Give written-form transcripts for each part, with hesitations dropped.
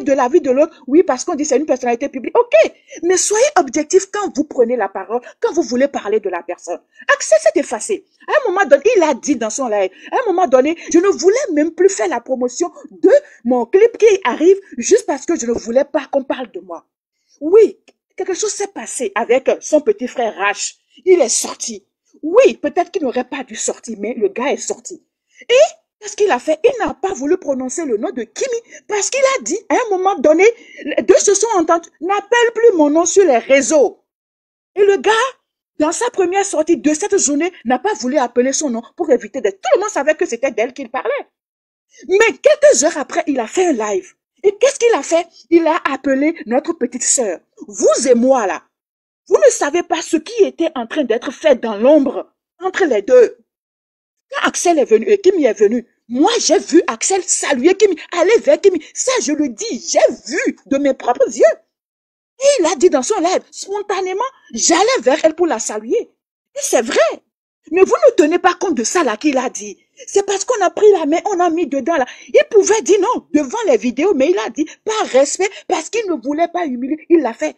de la vie de l'autre. Oui, parce qu'on dit c'est une personnalité publique. Ok, mais soyez objectif quand vous prenez la parole, quand vous voulez parler de la personne. Axel s'est effacé. À un moment donné, il a dit dans son live, à un moment donné, je ne voulais même plus faire la promotion de mon clip qui arrive juste parce que je ne voulais pas qu'on parle de moi. Oui, quelque chose s'est passé avec son petit frère Rach. Il est sorti. Oui, peut-être qu'il n'aurait pas dû sortir, mais le gars est sorti. Et qu'est-ce qu'il a fait? Il n'a pas voulu prononcer le nom de Kimi parce qu'il a dit, à un moment donné, les deux se sont entendus, n'appelle plus mon nom sur les réseaux. Et le gars, dans sa première sortie de cette journée, n'a pas voulu appeler son nom pour éviter d'être... Tout le monde savait que c'était d'elle qu'il parlait. Mais quelques heures après, il a fait un live. Et qu'est-ce qu'il a fait? Il a appelé notre petite sœur. Vous et moi, là, vous ne savez pas ce qui était en train d'être fait dans l'ombre entre les deux. Quand Axel est venu et Kimi est venu, moi j'ai vu Axel saluer Kimi, aller vers Kimi. Ça, je le dis, j'ai vu de mes propres yeux. Et il a dit dans son live, spontanément, j'allais vers elle pour la saluer. Et c'est vrai. Mais vous ne tenez pas compte de ça là qu'il a dit. C'est parce qu'on a pris la main, on a mis dedans là. Il pouvait dire non devant les vidéos, mais il a dit par respect, parce qu'il ne voulait pas humilier, il l'a fait.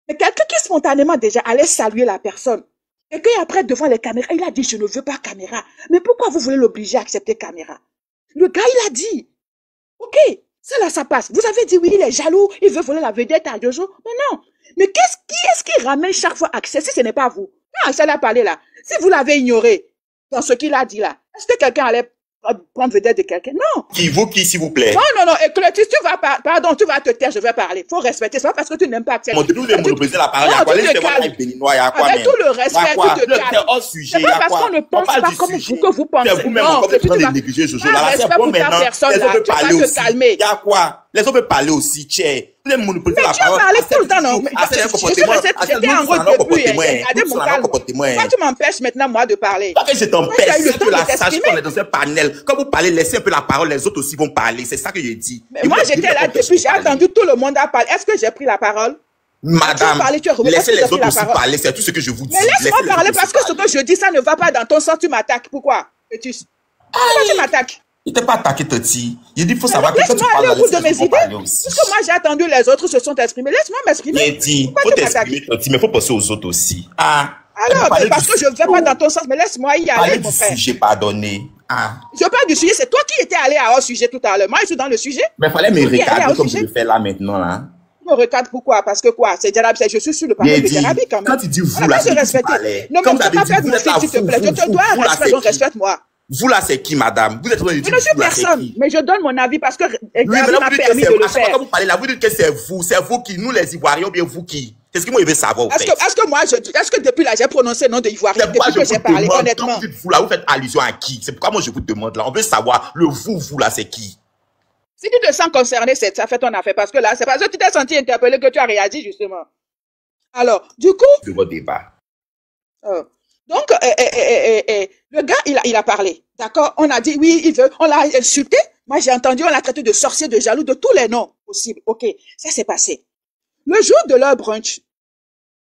Mais quelqu'un qui spontanément déjà allait saluer la personne, et qu'après devant les caméras, il a dit je ne veux pas caméra. Mais pourquoi vous voulez l'obliger à accepter caméra? Le gars il a dit, ok, ça là ça passe. Vous avez dit oui, il est jaloux, il veut voler la vedette à Jojo. Mais non. Mais qui est-ce qui ramène chaque fois Axel si ce n'est pas vous? Quand Axel a parlé là, si vous l'avez ignoré dans ce qu'il a dit là, est-ce que quelqu'un allait prendre vedette de quelqu'un? Non. Qui, vous qui, s'il vous plaît? Non, Clotilde, tu vas pardon, tu vas te taire, je vais parler. Faut respecter, c'est pas parce que tu n'aimes pas Axel. Mon Dieu, vous voulez monopoliser la parole, il y a quoi? Laissez-moi live béninois, il y a quoi? Avec tout le respect, tu te calmes. C'est hors sujet, c'est pas parce qu'on ne pense pas comme vous que vous pensez. C'est vous-même encore en train de négliger Jojo. Là, c'est bon maintenant. Les autres peuvent parler aussi. Il y a quoi? Les autres peuvent parler aussi, tchè. Vous voulez monopoliser la parole. Mais tu as parlé tout le temps, non? J'étais en route depuis, regardez mon calme. Pourquoi tu m'empêches maintenant, moi, de parler? Pas que je t'empêche, c'est que la sache qu'on est dans un panel. Quand vous parlez, laissez un peu la parole, les autres aussi vont parler. C'est ça que je dis. Moi, j'étais là depuis, j'ai attendu tout le monde à parler. Est-ce que j'ai pris la parole? Madame, laissez les autres aussi parler, c'est tout ce que je vous dis. Mais laisse-moi parler parce que ce que je dis, ça ne va pas dans ton sens, tu m'attaques. Pourquoi? Pourquoi tu m'attaques? Il t'a pas attaqué, Toti. Il dit, il faut savoir que quand tu parles de mes idées. Parce que moi, j'ai attendu les autres se sont exprimés. Laisse-moi m'exprimer. Il dit, il faut t'exprimer, Toti, mais il faut penser aux autres aussi. Alors, parce que je ne vais pas dans ton sens, mais laisse-moi y aller, mon frère. Sujet, pardonnez. Je parle du sujet, c'est toi qui étais allé à hors sujet tout à l'heure. Moi, je suis dans le sujet. Mais il fallait me regarder comme je le fais là maintenant, là. Me regarde pourquoi? Parce que quoi? C'est Jarabi, je suis sur le panel de Jarabi quand même. Quand tu dis vous, là, c'est qui parlait. Non, mais tu n'as pas fait de mon s'il te plaît. Je te dois un respect, donc respecte-moi. Vous là, c'est qui, madame? Vous êtes en train de dire je ne suis personne, mais je donne mon avis parce que Jarabi m'a permis de le faire. Quand vous parlez là, vous dites que c'est vous qui, nous les Ivoiriens, ou bien vous qui? C'est ce que moi, je veux savoir. Est-ce que depuis là, j'ai prononcé le nom de Ivoirien depuis que j'ai parlé, honnêtement? Quand vous dites vous là, vous faites allusion à qui? C'est pourquoi moi, je vous demande là. On veut savoir, le vous là, c'est qui? Si tu te sens concerné, ça fait ton affaire. Parce que là, c'est parce que tu t'es senti interpellé que tu as réagi, justement. Alors, du coup... C'est votre débat. Donc, le gars, il a parlé. D'accord? On a dit, oui, il veut. On l'a insulté. Moi, j'ai entendu, on l'a traité de sorcier, de jaloux, de tous les noms possibles. OK, ça s'est passé. Le jour de leur brunch,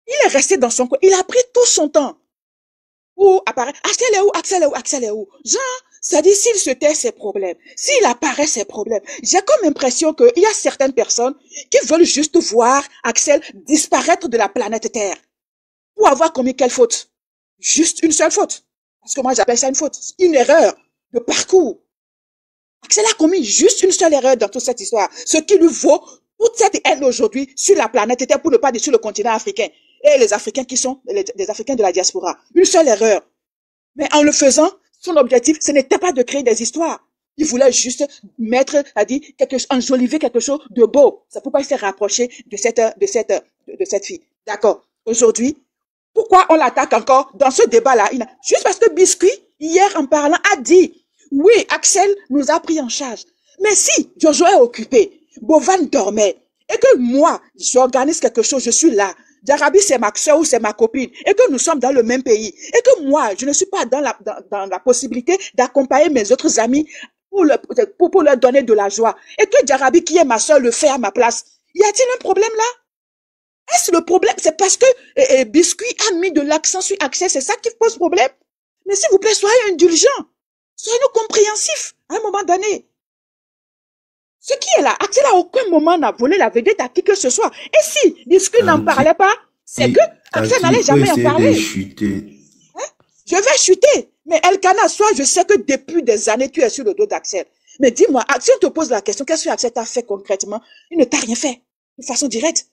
il est resté dans son coin. Il a pris tout son temps pour apparaître. Axel est où? Axel est où? Axel est où? Genre, ça dit, s'il se tait, c'est problème. S'il apparaît, c'est problème. J'ai comme impression qu'il y a certaines personnes qui veulent juste voir Axel disparaître de la planète Terre. Pour avoir commis quelle faute? Juste une seule faute. Parce que moi, j'appelle ça une faute. Une erreur de parcours. Axel a commis juste une seule erreur dans toute cette histoire. Ce qui lui vaut toute cette haine aujourd'hui sur la planète Terre, pour ne pas dire sur le continent africain. Et les Africains qui sont les Africains de la diaspora. Une seule erreur. Mais en le faisant, son objectif, ce n'était pas de créer des histoires. Il voulait juste enjoliver quelque chose de beau. C'est pourquoi il s'est rapproché de cette fille. D'accord. Aujourd'hui, pourquoi on l'attaque encore dans ce débat-là? Juste parce que Biscuit, hier en parlant, a dit, oui, Axel nous a pris en charge. Mais si Jojo est occupé, Bovan dormait, et que moi, j'organise quelque chose, je suis là. Jarabi, c'est ma soeur ou c'est ma copine, et que nous sommes dans le même pays, et que moi, je ne suis pas dans la possibilité d'accompagner mes autres amis pour leur donner de la joie, et que Jarabi, qui est ma soeur, le fait à ma place. Y a-t-il un problème là? Est-ce le problème? C'est parce que Biscuit a mis de l'accent sur Axel, c'est ça qui pose problème? Mais s'il vous plaît, soyez indulgents, soyez compréhensifs à un moment donné. Ce qui est là, Axel à aucun moment n'a volé la vedette à qui que ce soit. Et si Discu n'en parlait pas, c'est que Axel n'allait jamais en parler. Hein? Je vais chuter. Mais Elkana, soit je sais que depuis des années, tu es sur le dos d'Axel. Mais dis-moi, si on te pose la question, qu'est-ce que Axel t'a fait concrètement? Il ne t'a rien fait. De façon directe.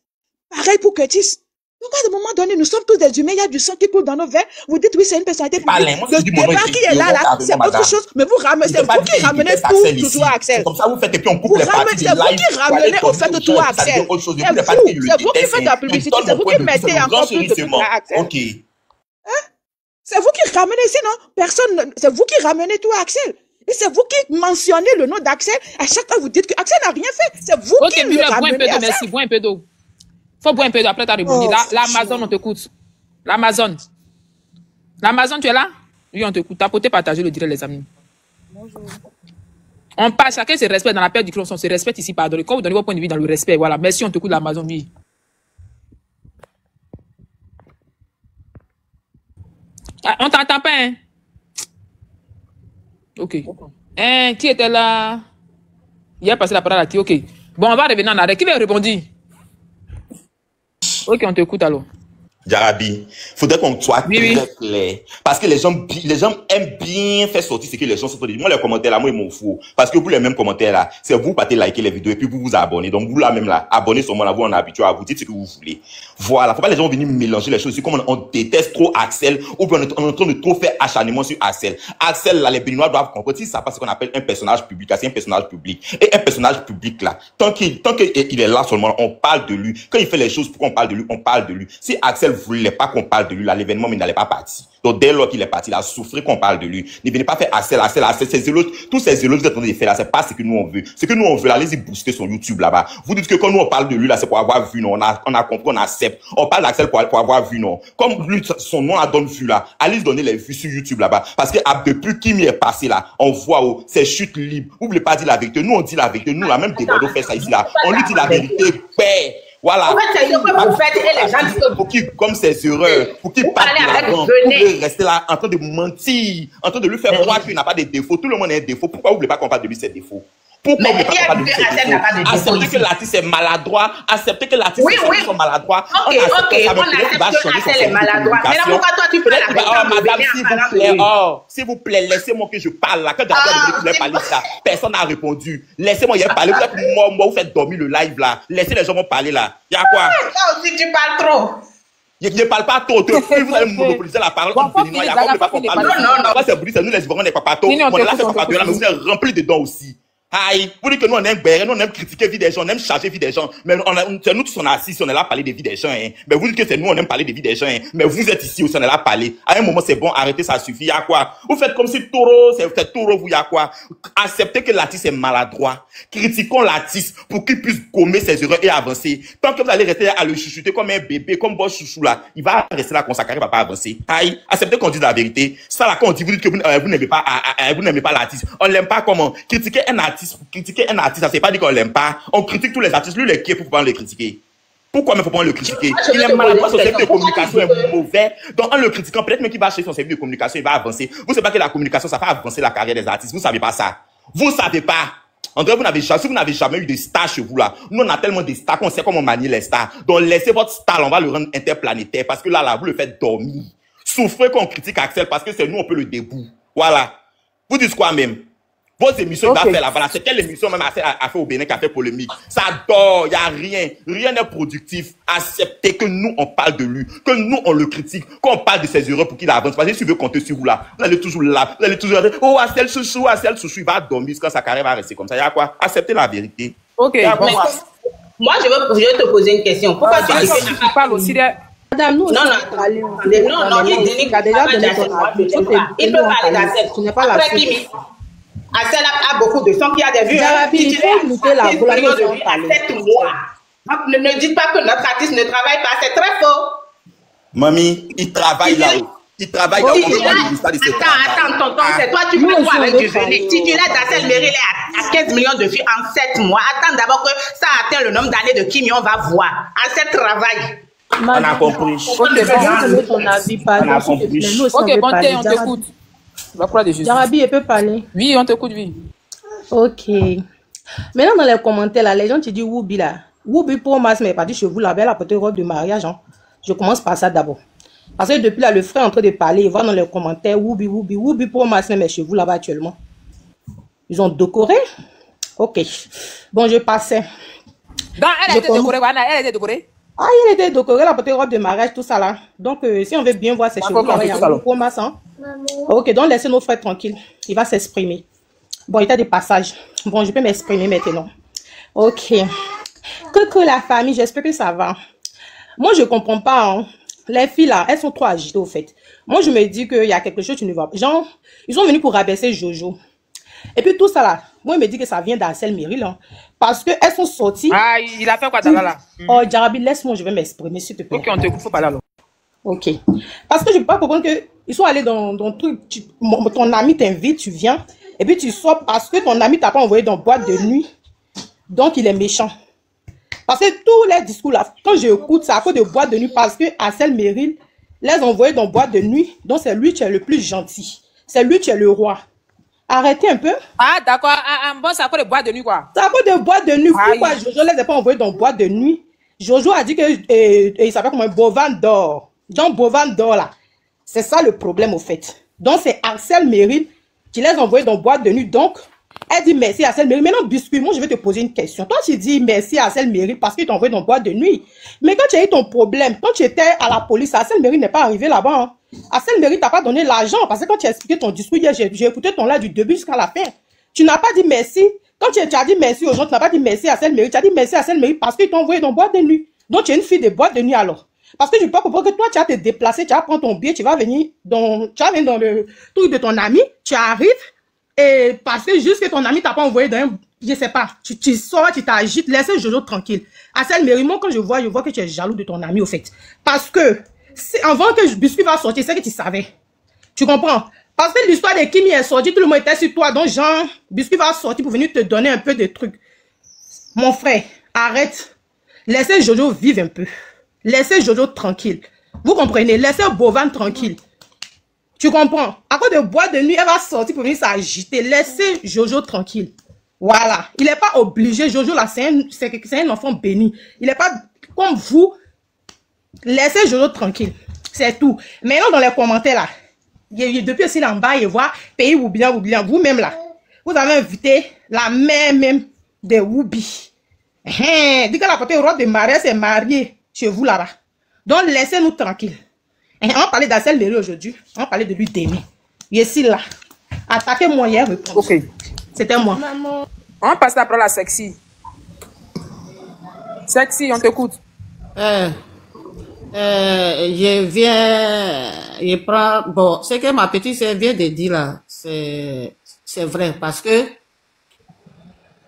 Pareil pour Curtis. Donc à un moment donné, nous sommes tous des humains, il y a du sang qui coule dans nos veins. Vous dites oui, c'est une personnalité publique. Le débat qui est là, c'est autre chose. Mais vous ramenez, c'est vous qui ramenez tout toujours à Axel. Comme ça, vous faites et puis on coupe les parties. C'est vous qui ramenez au fait tout à Axel. C'est vous qui faites la publicité, c'est vous qui mettez encore plus de trucs à Axel. Ok. C'est vous qui ramenez, sinon personne, c'est vous qui ramenez tout à Axel. Et c'est vous qui mentionnez le nom d'Axel. À chaque fois, vous dites que Axel n'a rien fait. C'est vous qui le ramenez à ça. Merci, bois un peu d'eau. Faut boire un peu d'eau, après t'as répondu. L'Amazon, on t'écoute. L'Amazon. L'Amazon, tu es là? Oui, on t'écoute. T'as poté partager le direct, les amis. Bonjour. On parle, chacun se respecte dans la paix du clan. On se respecte ici, pardon. Quand vous donnez votre point de vue dans le respect, voilà. Merci, on t'écoute l'Amazon, oui. Ah, on t'entend pas, hein? Ok. Hein, qui était là? Il a passé la parole à qui? Ok. Bon, on va revenir en arrêt. Qui veut répondre? Ok, on t'écoute alors. Jarabi, faudrait qu'on soit très clair. Parce que les gens aiment bien faire sortir ce que les gens sont dit. Moi, les commentaires là, moi, ils m'en fous. Parce que vous, les mêmes commentaires là, c'est vous partez liker les vidéos et puis vous vous abonnez. Donc, vous là même là, abonnez sur moi là, vous on est habitué à vous dire ce que vous voulez. Voilà. Faut pas les gens venir mélanger les choses ici. Comme on déteste trop Axel, ou bien on est en train de trop faire acharnement sur Axel. Axel là, les Béninois doivent comprendre si ça passe ce qu'on appelle un personnage public. C'est un personnage public. Et un personnage public là, tant qu'il est là seulement, on parle de lui. Quand il fait les choses, pourquoi on parle de lui? On parle de lui. Si Axel voulait pas qu'on parle de lui, là, l'événement, mais il n'allait pas partir. Donc, dès lors qu'il est parti, il a souffert qu'on parle de lui. Ne venez pas faire Axel, ces zélos, tous ces zélos que vous êtes en train de faire là, c'est pas ce que nous on veut. Ce que nous on veut, là, allez-y booster son YouTube là-bas. Vous dites que quand nous on parle de lui là, c'est pour avoir vu, non? On a compris, on accepte. On parle d'Axel pour avoir vu, non? Comme lui, son nom a donné vue là, allez donner les vues sur YouTube là-bas. Parce que depuis qu'il m'y est passé là, on voit où c'est chute libre. Vous voulez pas dire la vérité. Nous on dit la vérité. Nous, la même Débordeaux fait ça ici là. On lui dit la vérité. Paix. Voilà. En fait, c'est ce que vous faites et les gens disent pour qu'ils, comme ses erreurs, pour qu'ils parlent pour rester là en train de mentir, en train de lui faire croire qu'il n'a pas de défauts. Tout le monde a un défaut. Pourquoi vous voulez pas qu'on parle de lui ses défauts? Pourquoi vous ne voulez pas qu'on parle de lui ses défauts? Accepter que l'artiste est maladroit, accepter que l'artiste est maladroit. Ok, on accepte que l'artiste est maladroit. Mais là, pourquoi toi tu parles avec oh, madame, s'il vous plaît, s'il vous plaît, laissez-moi que je parle là. Quand vous voulez parler ça, personne n'a répondu. Laissez-moi y parler. Moi, vous faites dormir le live là. Laissez les gens me parler là. Il y a quoi? Toi aussi, tu parles trop. Je ne parle pas trop. Vous allez monopoliser la parole. Non, c'est nous les Ivoiriens, on n'est pas partout. On est là, c'est pas partout. Mais vous êtes remplis dedans aussi. Aïe, vous dites que nous on aime bérer, nous on aime critiquer la vie des gens, on aime charger la vie des gens. Mais c'est nous qui sommes assis, on est là à parler des vies des gens. Hein. Mais vous dites que c'est nous on aime parler des vies des gens. Hein. Mais vous êtes ici aussi, on est là à parler. À un moment c'est bon, arrêtez, ça suffit. Y'a quoi? Vous faites comme si taureau, c'est taureau, vous y'a quoi? Acceptez que l'artiste est maladroit. Critiquons l'artiste pour qu'il puisse gommer ses erreurs et avancer. Tant que vous allez rester à le chuchoter comme un bébé, comme bon chouchou là, il va rester là, consacré, va pas avancer. Aïe, acceptez qu'on dise la vérité. Ça là, quand on dit, vous dites que vous n'aimez pas l'artiste. On l'aime pas comment? Critiquer un artiste, ça ne veut pas dire qu'on l'aime pas. On critique tous les artistes. Lui, il est qui pour pouvoir le critiquer? Pourquoi il ne faut pas le critiquer? Il est maladroit, son service de communication est mauvais. Donc, en le critiquant, peut-être même qu'il va chercher son service de communication, il va avancer. Vous ne savez pas que la communication, ça fait avancer la carrière des artistes. Vous ne savez pas ça. Vous ne savez pas. En tout cas, si vous n'avez jamais eu de stars chez vous là, nous on a tellement de stars qu'on sait comment manier les stars. Donc, laissez votre star, on va le rendre interplanétaire parce que là, vous le faites dormir. Souffrez qu'on critique Axel parce que c'est nous, on peut le debout. Voilà. Vous dites quoi même? Vos émissions qu'il a fait là-bas, c'est quelle émission même a fait au Bénin qui a fait polémique? Ça dort, il n'y a rien. Rien n'est productif. Acceptez que nous, on parle de lui, que nous, on le critique, qu'on parle de ses erreurs pour qu'il avance. Parce que si vous voulez compter sur vous là, vous allez toujours là, vous allez toujours dire, oh, Axel chouchou, il va dormir quand sa carrière va rester comme ça. Il y a quoi? Acceptez la vérité. Ok. Moi, je vais te poser une question. Pourquoi tu parles aussi de... Madame, nous, non, il a déjà donné son avis. Il peut parler d'Axel. Tu n'es pas la seule. Axel a beaucoup de sang qui a des vues. Il faut lutter la volonté de parler. 7 mois. Ne dites pas que notre artiste ne travaille pas, c'est très faux. Mamie, il travaille là-haut. Il travaille là-haut. Attends, tonton, c'est toi, tu fais quoi avec du Vénic? Titulaire d'Axel Méril est à 15 millions de vues en 7 mois. Attends d'abord que ça atteint le nombre d'années de Kimi, on va voir. Axel travaille. On a compris. Ok, bon, on t'écoute. Jarabi, elle peut parler. Oui, on t'écoute, oui. Ok. Maintenant, dans les commentaires, là, les gens te disent Woubi là. Woubi pour moi, mais pas dit chez vous, là, la petite robe de mariage. Hein. Je commence par ça d'abord. Parce que depuis là, le frère est en train de parler, il voit dans les commentaires Woubi pour moi, mais chez vous là-bas actuellement. Ils ont décoré. Ok. Bon, je passais. Donc, elle a été décorée, elle a été décorée. Ah, il était décoré, la petite robe de mariage, tout ça là. Donc, si on veut bien voir ses cheveux, il y a pour moi ça. Ok, donc laissez nos frères tranquilles. Il va s'exprimer. Bon, il y a des passages. Bon, je peux m'exprimer maintenant. Ok. Coucou la famille, j'espère que ça va. Moi, je comprends pas. Hein. Les filles là, elles sont trop agitées au fait. Moi, je me dis qu'il y a quelque chose qui ne va pas. Genre, ils sont venus pour rabaisser Jojo. Et puis tout ça là, moi, il me dit que ça vient d'Arsèle Meryl. Hein, parce qu'elles sont sorties. Ah, il a fait quoi là? Oh, Jarabi, laisse-moi, je vais m'exprimer, s'il te plaît. Ok, on te coupe, faut pas là. Ok. Parce que je ne peux pas comprendre qu'ils sont allés dans truc. Ton ami t'invite, tu viens. Et puis tu sors parce que ton ami t'a pas envoyé dans boîte de nuit. Donc il est méchant. Parce que tous les discours là, quand j'écoute, c'est à cause de boîte de nuit. Parce que Arsèle Meryl les a envoyés dans boîte de nuit. Donc c'est lui qui est le plus gentil. C'est lui qui est le roi. Arrêtez un peu. Ah, d'accord. Bon, c'est à cause de boîte de nuit, quoi. C'est à cause de boîte de nuit. Pourquoi Jojo les a pas envoyés dans boîte de nuit? Jojo a dit que il s'appelle comme un Bovan d'or. Donc Bovan d'or là. C'est ça le problème au fait. Donc c'est Arsèle Meryl qui les a envoyés dans boîte de nuit. Donc, elle dit merci à Arsèle Meryl. Maintenant, Biscuit, moi je vais te poser une question. Toi, tu dis merci à Arsèle Meryl parce qu'il t'a envoyé dans boîte de nuit. Mais quand tu as eu ton problème, quand tu étais à la police, Arsèle Meryl n'est pas arrivé là-bas. Hein. Arsèle Meryl t'a pas donné l'argent parce que quand tu as expliqué ton discours hier, j'ai écouté ton là du début jusqu'à la fin. Tu n'as pas dit merci. Quand tu as dit merci aux gens, tu n'as pas dit merci à Arsèle Meryl. Tu as dit merci à Arsèle Meryl parce qu'il t'a envoyé dans boîte de nuit. Donc, tu es une fille de boîte de nuit alors. Parce que je peux pas comprendre que toi, tu vas te déplacer, tu vas prendre ton billet, tu vas venir dans le truc de ton ami, tu arrives, et parce que juste que ton ami t'a pas envoyé dans un, je sais pas, tu sors, tu t'agites, laissez Jojo tranquille. Arsèle Meryl, moi, quand je vois que tu es jaloux de ton ami, au fait. Parce que, avant que Biscuit va sortir, c'est que tu savais. Tu comprends? Parce que l'histoire de Kimi est sortie, tout le monde était sur toi, donc genre, Biscuit va sortir pour venir te donner un peu de trucs. Mon frère, arrête. Laissez Jojo vivre un peu. Laissez Jojo tranquille. Vous comprenez? Laissez Bovan tranquille. Tu comprends? À cause de boîte de nuit, elle va sortir pour venir s'agiter. Laissez Jojo tranquille. Voilà. Il n'est pas obligé. Jojo, là, c'est un enfant béni. Il n'est pas comme vous. Laissez Jojo tranquille. C'est tout. Maintenant, dans les commentaires, là, depuis aussi là en bas, il voit pays Woubian, vous-même, là. Vous avez invité la mère même de Woubi. Dit que la côté robe de mariage s'est mariée chez vous là-bas. Donc, laissez-nous tranquilles. On va parler d'Arsèle Meryl aujourd'hui. On va parler de lui demain. Ici, là. Attaquez-moi hier, réponse. Ok. C'était moi. Maman. On passe après la sexy. Sexy, on t'écoute. Je prends... Bon, ce que ma petite sœur vient de dire là, c'est vrai. Parce que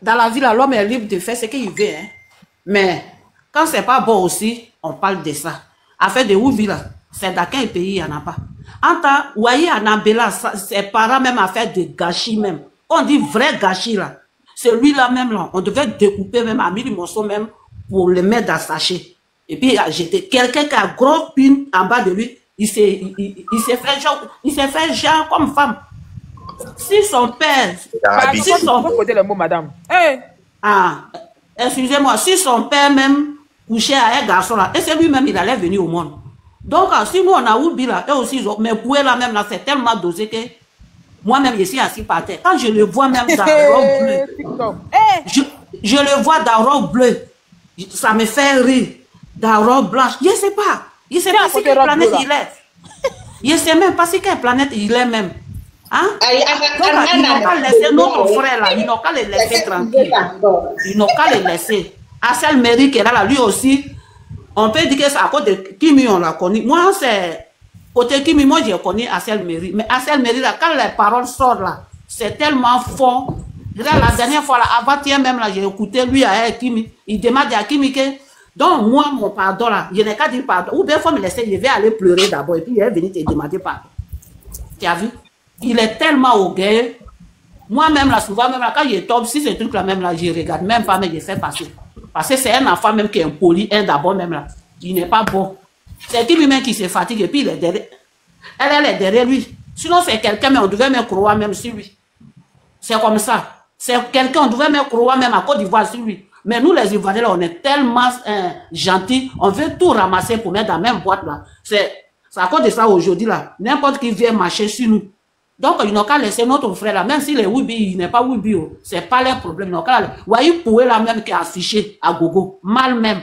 dans la vie, l'homme est libre de faire ce qu'il veut. Hein. Mais quand c'est pas bon aussi, on parle de ça. Affaire de Woubi là, c'est dans quel pays il n'y en a pas. En tant que, voyez, Annabella, ses parents même à faire de gâchis même. On dit vrai gâchis là. Celui-là même là, on devait découper même à 1000 morceaux même pour le mettre dans sachet. Et puis j'étais quelqu'un qui a gros pin en bas de lui, il s'est fait genre comme femme. Si son père, si son père, le mot madame. Hey. Ah, excusez-moi, si son père même couchait à un garçon là, et c'est lui-même il allait venir au monde. Donc si nous on a oublié là, et aussi mais Boué là même là, c'est tellement dosé que moi-même je suis assis par terre. Quand je le vois même dans robe bleue, je le vois dans robe bleue, ça me fait rire. Dans robe blanche, je ne sais pas. Je ne sais pas si quelle planète il est. Je ne sais même pas si quelle planète il est même. Hein? Donc, ils n'ont qu'à laisser notre frère là, ils n'ont qu'à les laisser tranquilles. Ils n'ont qu'à les laisser. Arsèle Meryl qui est là, lui aussi, on peut dire que c'est à cause de Kimi, on l'a connu. Moi, c'est côté Kimi, moi j'ai connu Arsèle Meryl. Mais Arsèle Meryl, là, quand les paroles sortent là, c'est tellement fort. Là, la dernière fois, là, avant-hier même, là, j'ai écouté lui à Kimi. Il demande à Kimi que. Donc, moi, mon pardon là, je n'ai qu'à dire pardon. Ou bien, il faut me laisser, je vais aller pleurer d'abord. Et puis, il est venu te demander pardon. Tu as vu? Il est tellement orgueilleux. Moi-même, là, souvent, même là, quand je tombe, si ce truc-là, même là, je regarde même pas, mais je fais passer. Parce que c'est un enfant même qui est impoli, un d'abord même là. Il n'est pas bon. C'est qui lui-même qui se fatigue et puis il est derrière. Elle est derrière lui. Sinon, c'est quelqu'un, mais on devait même croire même sur lui. C'est comme ça. C'est quelqu'un, on devait même croire même à Côte d'Ivoire sur lui. Mais nous, les Ivoiriens, là, on est tellement gentils, on veut tout ramasser pour mettre dans la même boîte, là. C'est à cause de ça, aujourd'hui, là, n'importe qui vient marcher sur nous. Donc, ils n'ont qu'à laisser notre frère, là, même s'il est Wibi, il n'est pas Wibi, c'est pas leur problème. Ils n'ont qu'à laisser. Voyez, pour là même qui est affiché à gogo, mal même.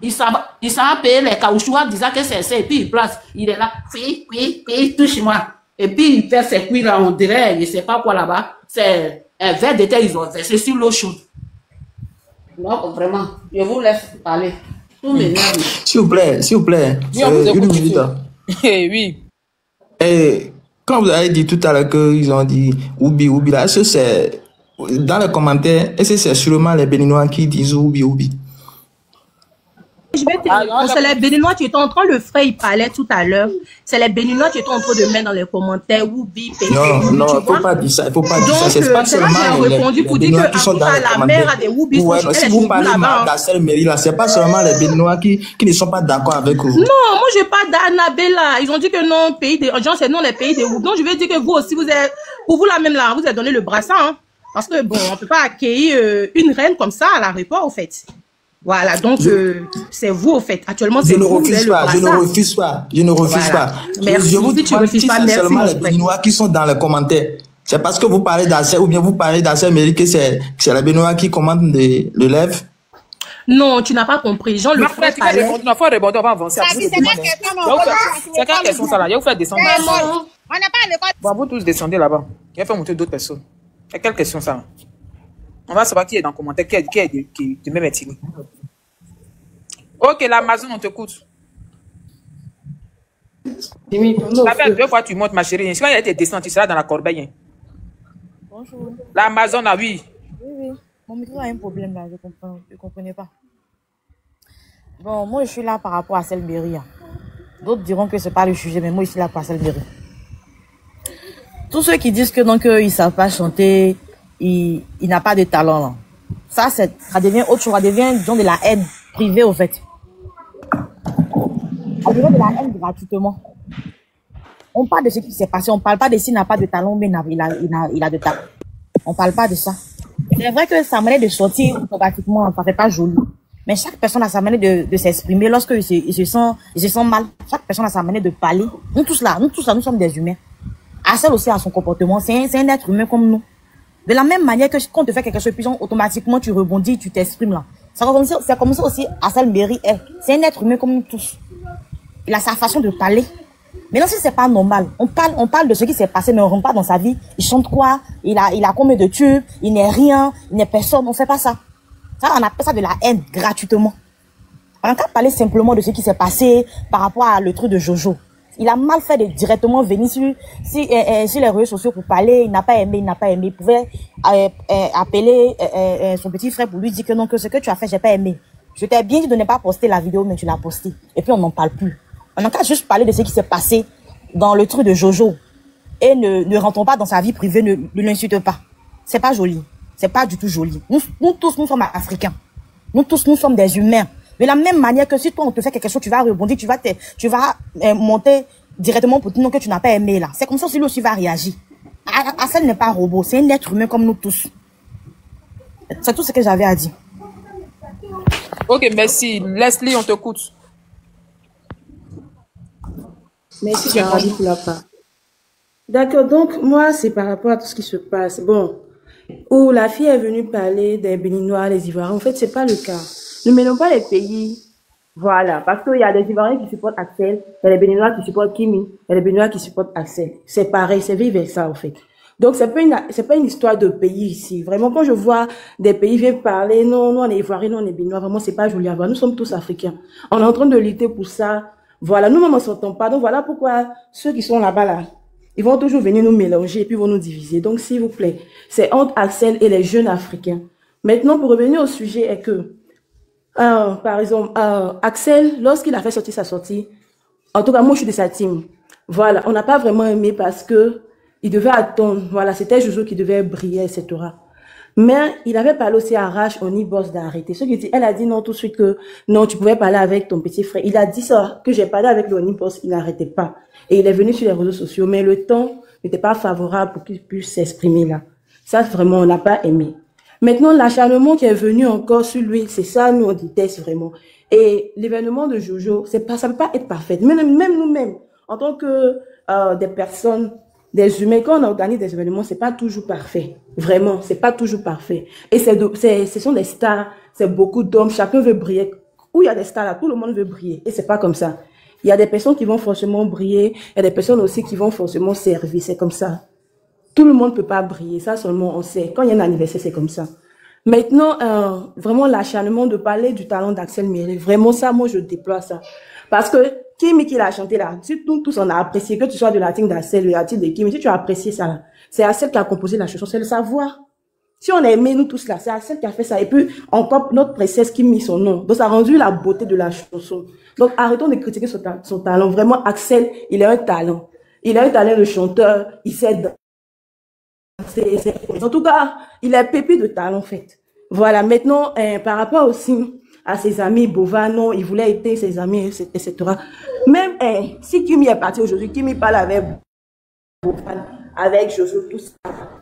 Il s'en va payer les caoutchoucs en disant que c'est ça, et puis il place, il est là, touche-moi. Et puis il fait ses cuits là, on dirait, je ne sais pas quoi là-bas, c'est un verre de thé, ils ont versé sur l'eau chaude. Donc vraiment, je vous laisse parler. Tout m'énerve. S'il vous plaît, Oui, on vous une écoute. minute. Oui. Et quand vous avez dit tout à l'heure qu'ils ont dit Oubi, là, est-ce que c'est dans les commentaires, est-ce que c'est sûrement les Béninois qui disent Oubi? Je vais te dire, c'est les Béninois qui étaient en train, le frère il parlait tout à l'heure, c'est les Béninois qui étaient en train de mettre dans les commentaires Woubi, Pété. Non, il ne faut pas dire ça, Donc, c'est pas seulement j'ai répondu pour dire que la mère a des Woubi. Si vous parlez d'Assel Mairie, là, c'est pas seulement les Béninois qui ne sont pas d'accord avec vous. Non, moi je parle d'Annabella. Ils ont dit que non, pays des gens, c'est non les pays des Woubi. Donc je vais dire que vous aussi, vous êtes, pour vous là même là, vous avez donné le brassard, hein. Parce que bon, on peut pas accueillir une reine comme ça à l'aéroport, au fait. Voilà, donc c'est vous, au fait. Actuellement, c'est vous. Je ne refuse pas. Merci. Je vous dis, tu refuses pas, merci. Seulement les Béninois qui sont dans les commentaires. C'est parce que vous parlez d'Assel ou bien vous parlez d'Assel Mairie que c'est les Béninois qui commandent le lèvres. Non, tu n'as pas compris. Jean le frère parlait. Il faut répondre, on va avancer. C'est quelle question ça là? Il faut faire descendre. On n'a pas à l'école. Bon, vous tous descendez là-bas. Il va faire monter d'autres personnes. C'est quelle question ça? On va savoir qui est dans le commentaire, qui est de même ethnie. Ok, l'Amazon, on t'écoute. Ça fait 2 fois que tu montes, ma chérie. Si tu été descendu, tu seras dans la corbeille. Bonjour. L'Amazon, ah oui. Oui. Mon micro a un problème là, je ne comprenais pas. Bon, moi je suis là par rapport à Selberry. D'autres diront que ce n'est pas le sujet, mais moi je suis là pour Selberry. Tous ceux qui disent que donc ils ne savent pas chanter, il n'a pas de talent là. Ça devient autre chose, ça devient disons de la haine privée au fait. Ça devient de la haine gratuitement. On parle de ce qui s'est passé, on ne parle pas de s'il n'a pas de talent, mais il a de talent. On ne parle pas de ça. C'est vrai que sa manière de sortir automatiquement, ça fait pas joli. Mais chaque personne a sa manière de s'exprimer lorsqu'il se sent mal. Chaque personne a sa manière de parler. Nous tous là, nous sommes des humains. Assel aussi a son comportement, c'est un être humain comme nous. De la même manière que quand on te fait quelque chose, puis automatiquement tu rebondis, tu t'exprimes là. C'est comme ça aussi Assel Mairie est. C'est un être humain comme nous tous. Il a sa façon de parler. Maintenant, si c'est pas normal, on parle de ce qui s'est passé, mais on rentre pas dans sa vie. Il chante quoi? Il a combien de tubes? Il n'est rien, il n'est personne. On fait pas ça. Ça, on appelle ça de la haine, gratuitement. On n'a qu'à parler simplement de ce qui s'est passé par rapport à le truc de Jojo. Il a mal fait de directement venir sur les réseaux sociaux pour parler. Il n'a pas aimé. Il pouvait appeler son petit frère pour lui dire que non, que ce que tu as fait, j'ai pas aimé. Je t'ai bien dit de ne pas poster la vidéo, mais tu l'as postée. Et puis on n'en parle plus. On n'a qu'à juste parler de ce qui s'est passé dans le truc de Jojo. Et ne rentrons pas dans sa vie privée, ne l'insulte pas. C'est pas joli. C'est pas du tout joli. Nous tous, nous sommes africains. Nous tous, nous sommes des humains. De la même manière que si toi, on te fait quelque chose, tu vas rebondir, tu vas monter directement pour dire non que tu n'as pas aimé là. C'est comme ça que lui aussi va réagir. Assel n'est pas un robot, c'est un être humain comme nous tous. C'est tout ce que j'avais à dire. Ok, merci. Leslie, on t'écoute. Merci, Géraldine, pour la part. D'accord, donc moi, c'est par rapport à tout ce qui se passe. Bon, où la fille est venue parler des Béninois, les Ivoiriens. En fait, c'est pas le cas. Ne mêlons pas les pays. Voilà, parce qu'il y a des Ivoiriens qui supportent Axel, il y a des Béninois qui supportent Kimi, il y a des Béninois qui supportent Axel. C'est pareil, c'est vivre ça, en fait. Donc, c'est pas une histoire de pays ici. Vraiment, quand je vois des pays viennent parler, non, nous, on est Ivoiriens, nous, on est Béninois, vraiment, c'est pas joli à voir. Nous sommes tous Africains. On est en train de lutter pour ça. Voilà, nous-mêmes, on s'entend pas. Donc, voilà pourquoi ceux qui sont là-bas, là, ils vont toujours venir nous mélanger et puis vont nous diviser. Donc, s'il vous plaît, c'est entre Axel et les jeunes Africains. Maintenant, pour revenir au sujet, est que, par exemple, Axel, lorsqu'il a fait sortir sa sortie, en tout cas, moi, je suis de sa team. Voilà, on n'a pas vraiment aimé parce que il devait attendre. Voilà, c'était Jojo qui devait briller, etc. Mais il avait parlé aussi à Rach, on y bosse d'arrêter. Ce qui dit, elle a dit non tout de suite que non, tu pouvais parler avec ton petit frère. Il a dit ça, que j'ai parlé avec le Boss, il n'arrêtait pas. Et il est venu sur les réseaux sociaux, mais le temps n'était pas favorable pour qu'il puisse s'exprimer là. Ça, vraiment, on n'a pas aimé. Maintenant, l'acharnement qui est venu encore sur lui, c'est ça, nous, on déteste vraiment. Et l'événement de Jojo, ça ne peut pas être parfait. Même nous-mêmes, en tant que des personnes, des humains, quand on organise des événements, c'est pas toujours parfait. Vraiment, c'est pas toujours parfait. Et ce sont des stars, c'est beaucoup d'hommes, chacun veut briller. Où il y a des stars là, tout le monde veut briller. Et c'est pas comme ça. Il y a des personnes qui vont forcément briller, il y a des personnes aussi qui vont forcément servir, c'est comme ça. Tout le monde peut pas briller, ça seulement on sait. Quand il y a un anniversaire, c'est comme ça. Maintenant, vraiment l'acharnement de parler du talent d'Axel Merrill, vraiment ça, moi je déploie ça. Parce que Kimi qui l'a chanté là, si nous tous on a apprécié, que tu sois de la team d'Axel, de la team de Kimi, si tu as apprécié ça là, c'est Axel qui a composé la chanson, c'est le savoir. Si on a aimé nous tous là, c'est Axel qui a fait ça. Et puis encore notre princesse qui a mis son nom. Donc ça a rendu la beauté de la chanson. Donc arrêtons de critiquer son talent. Vraiment, Axel, il a un talent. Il a un talent de chanteur, il sait danser. En tout cas, il a pépé de talent en fait. Voilà, maintenant, par rapport aussi à ses amis Bovano, il voulait aider ses amis, etc. Même si Kimi est parti aujourd'hui, Kimi parle avec Bovano, avec Jojo, tout ça.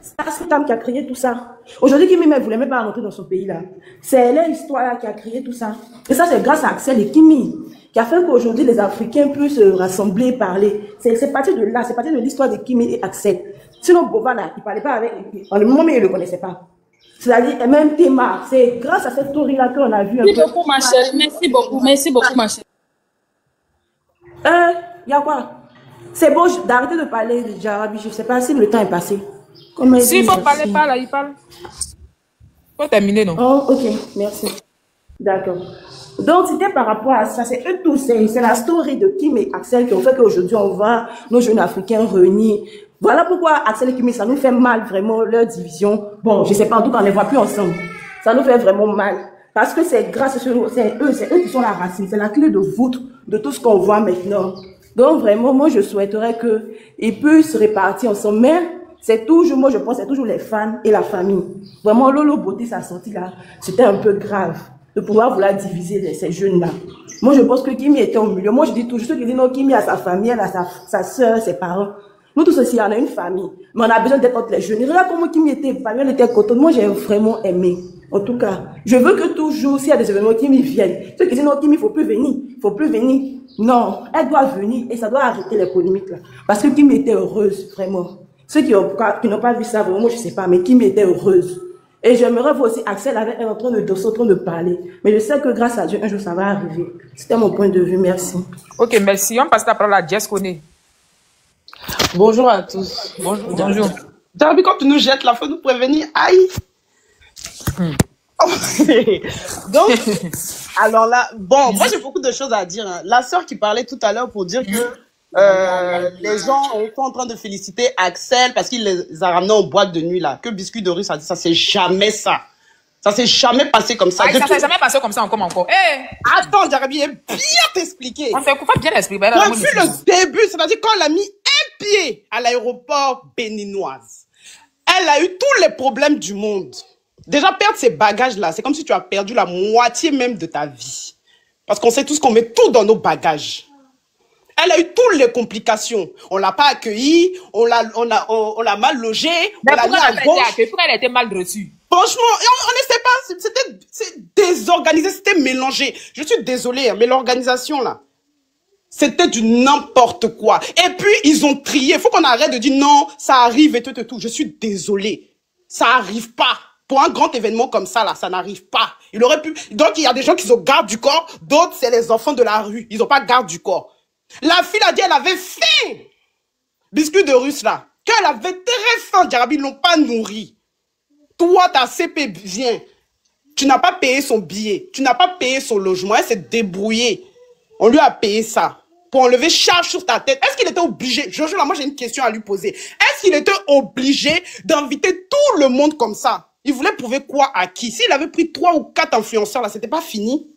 C'est cette dame qui a créé tout ça. Aujourd'hui, Kimi ne voulait même pas rentrer dans son pays là. C'est l'histoire là qui a créé tout ça. Et ça, c'est grâce à Axel et Kimi qui a fait qu'aujourd'hui les Africains puissent se rassembler, parler. C'est parti de là, c'est parti de l'histoire de Kimi et Axel. Sinon, Bovana, il ne parlait pas avec lui. En le moment, il ne le connaissait pas. C'est-à-dire, même Théma, c'est grâce à cette story là qu'on a vu. Merci beaucoup, ma chérie. Merci beaucoup, ma chérie. Il y a quoi? C'est bon d'arrêter de parler de Jarabi. Je ne sais pas si le temps est passé. S'il faut parler, parle, il parle. Il faut terminer, non? Oh, ok, merci. D'accord. Donc, c'était par rapport à ça. C'est eux tous. C'est la story de Kim et Axel qui ont fait qu'aujourd'hui, on voit nos jeunes Africains réunis. Voilà pourquoi Axel et Kim, ça nous fait mal, vraiment, leur division. Bon, je ne sais pas, en tout cas, on ne les voit plus ensemble. Ça nous fait vraiment mal. Parce que c'est grâce à c'est eux qui sont la racine. C'est la clé de voûte de tout ce qu'on voit maintenant. Donc, vraiment, moi, je souhaiterais qu'ils puissent se répartir ensemble. Mais c'est toujours, moi, je pense, c'est toujours les fans et la famille. Vraiment, Lolo Beauté, sa sortie là, c'était un peu grave de pouvoir vouloir diviser ces jeunes-là. Moi, je pense que Kimi était au milieu. Moi, je dis toujours, ceux qui disent non, Kimi a sa famille, elle a sa soeur, ses parents. Nous tous aussi, on a une famille. Mais on a besoin d'être entre les jeunes. Et regarde comment Kimi était épanoui, elle était contente. Moi, j'ai vraiment aimé. En tout cas, je veux que toujours, s'il y a des événements, Kimi vienne. Ceux qui disent non, Kimi, il ne faut plus venir. Il faut plus venir. Non, elle doit venir et ça doit arrêter les polémiques là. Parce que Kimi était heureuse, vraiment. Ceux qui n'ont pas vu ça, vraiment, moi, je ne sais pas, mais Kimi était heureuse. Et j'aimerais voir aussi Axel avec elle en train de parler. Mais je sais que grâce à Dieu, un jour, ça va arriver. C'était mon point de vue. Merci. Ok, merci. On passe la parole à Jess Koné. Bonjour à tous. Bonjour. Jarabi, quand tu nous jettes là, il faut nous prévenir. Aïe. Donc, alors là, bon, moi j'ai beaucoup de choses à dire. Hein. La sœur qui parlait tout à l'heure pour dire que les gens sont en train de féliciter Axel parce qu'il les a ramenés en boîte de nuit là. Que Biscuit de Russe a dit ça, c'est jamais ça. Ça s'est jamais passé comme ça. Ça s'est jamais passé comme ça encore. Hey. Attends, Jarabi, bien t'expliquer. On fait bien expliquer. Depuis le début, c'est-à-dire quand elle a mis un pied à l'aéroport béninoise, elle a eu tous les problèmes du monde. Déjà, perdre ces bagages-là, c'est comme si tu as perdu la moitié même de ta vie. Parce qu'on sait tous qu'on met tout dans nos bagages. Elle a eu toutes les complications. On l'a pas accueillie, on l'a mal logée, on l'a mis à gauche. Pourquoi elle a été mal reçue? Franchement, on ne sait pas, c'était désorganisé, c'était mélangé. Je suis désolée, hein, mais l'organisation là, c'était du n'importe quoi. Et puis, ils ont trié. Il faut qu'on arrête de dire non, ça arrive et tout. Je suis désolée. Ça arrive pas. Pour un grand événement comme ça, là, ça n'arrive pas. Il aurait pu... Donc, il y a des gens qui ont garde du corps, d'autres, c'est les enfants de la rue. Ils n'ont pas garde du corps. La fille a dit, elle avait faim. Biscuit de Russe, là. Quand elle avait très faim, Jarabi, ils l'ont pas nourri. Toi, ta CP vient. Tu n'as pas payé son billet. Tu n'as pas payé son logement. Elle s'est débrouillée. On lui a payé ça. Pour enlever charge sur ta tête. Est-ce qu'il était obligé? Jojo, là, moi, j'ai une question à lui poser. Est-ce qu'il était obligé d'inviter tout le monde comme ça? Il voulait prouver quoi à qui? S'il avait pris 3 ou 4 influenceurs, là, c'était pas fini.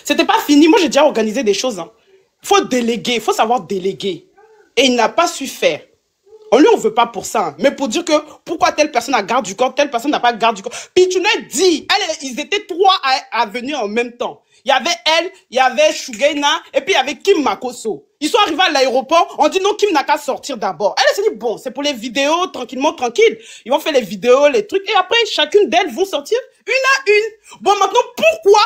C'était pas fini. Moi, j'ai déjà organisé des choses. Hein. Faut déléguer. Faut savoir déléguer. Et il n'a pas su faire. On lui, on veut pas pour ça. Mais pour dire que pourquoi telle personne a garde du corps, telle personne n'a pas garde du corps. Pitchounette dit, ils étaient 3 à venir en même temps. Il y avait elle, il y avait Shugaina, et puis il y avait Kim Makosso. Ils sont arrivés à l'aéroport, on dit non, Kim n'a qu'à sortir d'abord. Elle s'est dit, bon, c'est pour les vidéos, tranquillement, tranquille. Ils vont faire les vidéos, les trucs, et après, chacune d'elles vont sortir une à une. Bon, maintenant, pourquoi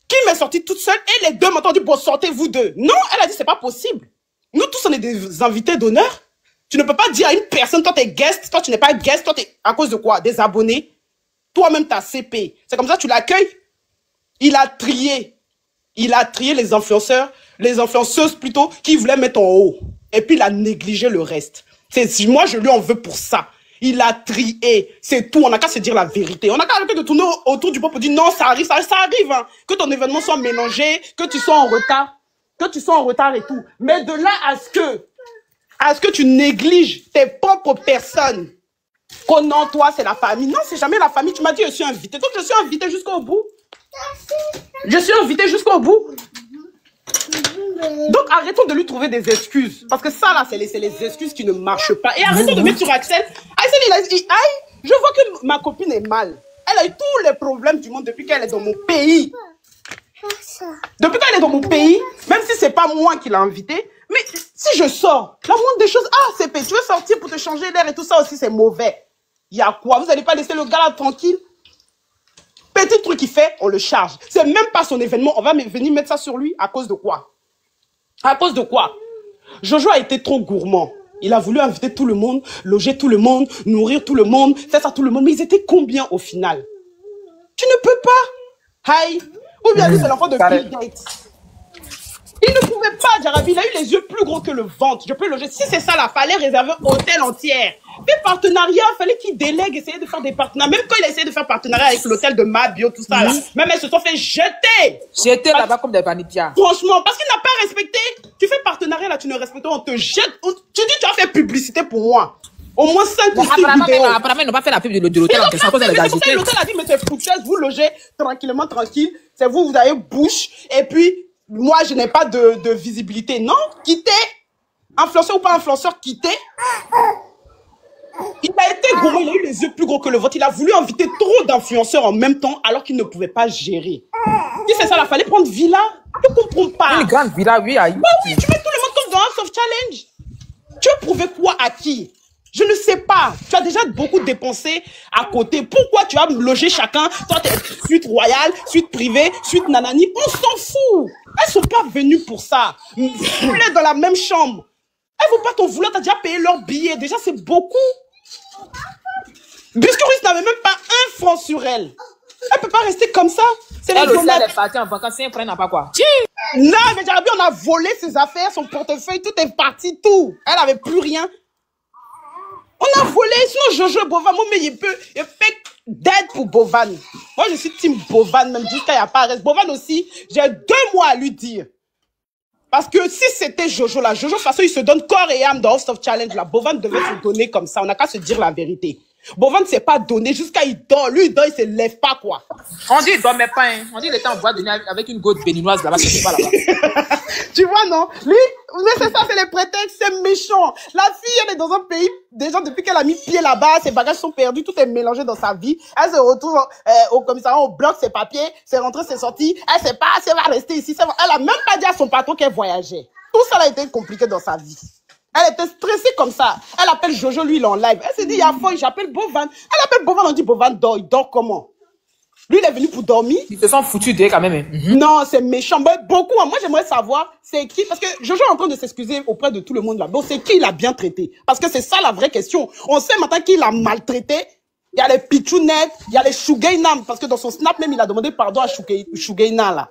Kim est sortie toute seule, et les deux maintenant dit, bon, sortez vous deux. Non, elle a dit, c'est pas possible. Nous tous, on est des invités d'honneur. Tu ne peux pas dire à une personne, toi, t'es guest, toi, tu n'es pas guest, toi, t'es à cause de quoi? Des abonnés. Toi-même, t'as CP. C'est comme ça, tu l'accueilles. Il a trié les influenceurs, les influenceuses plutôt, qui voulaient mettre en haut. Et puis, il a négligé le reste. Moi, je lui en veux pour ça. Il a trié. C'est tout. On n'a qu'à se dire la vérité. On n'a qu'à arrêter de tourner autour du pot pour dire non, ça arrive, ça arrive. Hein. Que ton événement soit mélangé, que tu sois en retard. Que tu sois en retard et tout. Mais de là à ce que tu négliges tes propres personnes. Oh non, toi, c'est la famille. Non, c'est jamais la famille. Tu m'as dit, je suis invitée. Donc, je suis invitée jusqu'au bout. Je suis invitée jusqu'au bout. Donc, arrêtons de lui trouver des excuses. Parce que ça, là, c'est les excuses qui ne marchent pas. Et arrêtons de mettre sur Axel. Axel, je vois que ma copine est mal. Elle a eu tous les problèmes du monde depuis qu'elle est dans mon pays. Depuis qu'elle est dans mon pays, même si c'est pas moi qui l'ai invitée, mais si je sors, la moindre des choses, tu veux sortir pour te changer d'air et tout ça aussi, c'est mauvais. Il y a quoi? Vous n'allez pas laisser le gars là tranquille? Petit truc qu'il fait, on le charge. C'est même pas son événement, on va venir mettre ça sur lui. À cause de quoi? À cause de quoi? Jojo a été trop gourmand. Il a voulu inviter tout le monde, loger tout le monde, nourrir tout le monde, faire ça tout le monde. Mais ils étaient combien au final? Tu ne peux pas. Hi. Ou bien lui, c'est l'enfant de Bill Gates. Il ne pouvait pas, Jarabi. Il a eu les yeux plus gros que le ventre. Je peux loger. Si c'est ça, là, fallait réserver hôtel entière. Des partenariats, fallait qu'il délègue, essayer de faire des partenariats. Même quand il a essayé de faire partenariat avec l'hôtel de Mabio, tout ça, là. Même elles se sont fait jeter. Jeter là-bas comme des vanitias. Franchement, parce qu'il n'a pas respecté. Tu fais partenariat, là, tu ne respectes pas, on te jette. Tu dis, tu as fait publicité pour moi. Au moins 5 ou 6 vidéos. Apparemment, ils n'ont pas fait la pub de l'hôtel en question. L'hôtel a dit, mais c'est foutueuse, vous logez tranquillement, tranquille. C'est vous, vous avez bouche. Et puis, moi, je n'ai pas de visibilité. Non, quittez. Influenceur ou pas influenceur, quittez. Il a été gourmand, il a eu les yeux plus gros que le vôtre. Il a voulu inviter trop d'influenceurs en même temps alors qu'il ne pouvait pas gérer. Si c'est ça, il fallait prendre villa. Je ne comprends pas. Une grande villa, oui. Bah oui, tu mets tout le monde comme dans House of Challenge. Tu as prouvé quoi à qui? Je ne sais pas. Tu as déjà beaucoup dépensé à côté. Pourquoi tu as logé chacun? Toi, tu es suite royale, suite privée, suite nanani. On s'en fout. Elles sont pas venues pour ça. Vous êtes dans la même chambre. Elles vont pas t'en vouloir. Tu as déjà payé leur billet. Déjà, c'est beaucoup. Biscuris n'avait même pas un franc sur elle. Elle peut pas rester comme ça. C'est elle aussi, elle est partie en vacances. Si elle prenne, pas quoi. Non, mais Jarabi, on a volé ses affaires, son portefeuille, tout est parti, tout. Elle avait plus rien. On a volé, sinon Jojo Bovan, moi, mais il fait d'aide pour Bovan. Moi, je suis team Bovan, même jusqu'à il n'y a pas reste. Bovan aussi, j'ai 2 mois à lui dire. Parce que si c'était Jojo, là, Jojo, de toute façon, il se donne corps et âme dans House of Challenge, là. Bovan devait se donner comme ça. On n'a qu'à se dire la vérité. Bovan ne s'est pas donné jusqu'à il dort. Lui, il dort, il se lève pas, quoi. On dit il dormait pas, hein. On dit il était en boîte de nuit avec une goutte béninoise là-bas, c'est pas là-bas. Tu vois, non? Lui, mais c'est ça, c'est les prétextes, c'est méchant. La fille, elle est dans un pays, déjà, depuis qu'elle a mis pied là-bas, ses bagages sont perdus, tout est mélangé dans sa vie. Elle se retrouve au commissariat, on bloque ses papiers, c'est rentré, c'est sorti. Elle sait pas si elle va rester ici. Elle a même pas dit à son patron qu'elle voyageait. Tout ça a été compliqué dans sa vie. Elle était stressée comme ça. Elle appelle Jojo, lui, il est en live. Elle s'est dit, il y a folle, j'appelle Bovan. Elle appelle Bovan, on dit, Bovan dort. Il dort comment? Lui, il est venu pour dormir. Ils se sont foutus d'eux quand même. Hein. Non, c'est méchant. Mais beaucoup. Moi, j'aimerais savoir, c'est qui? Parce que Jojo est en train de s'excuser auprès de tout le monde là. Bon, c'est qui il a bien traité? Parce que c'est ça la vraie question. On sait maintenant qui l'a maltraité. Il y a les Pichounettes, il y a les Shugaina. Parce que dans son snap même, il a demandé pardon à Shugaina là.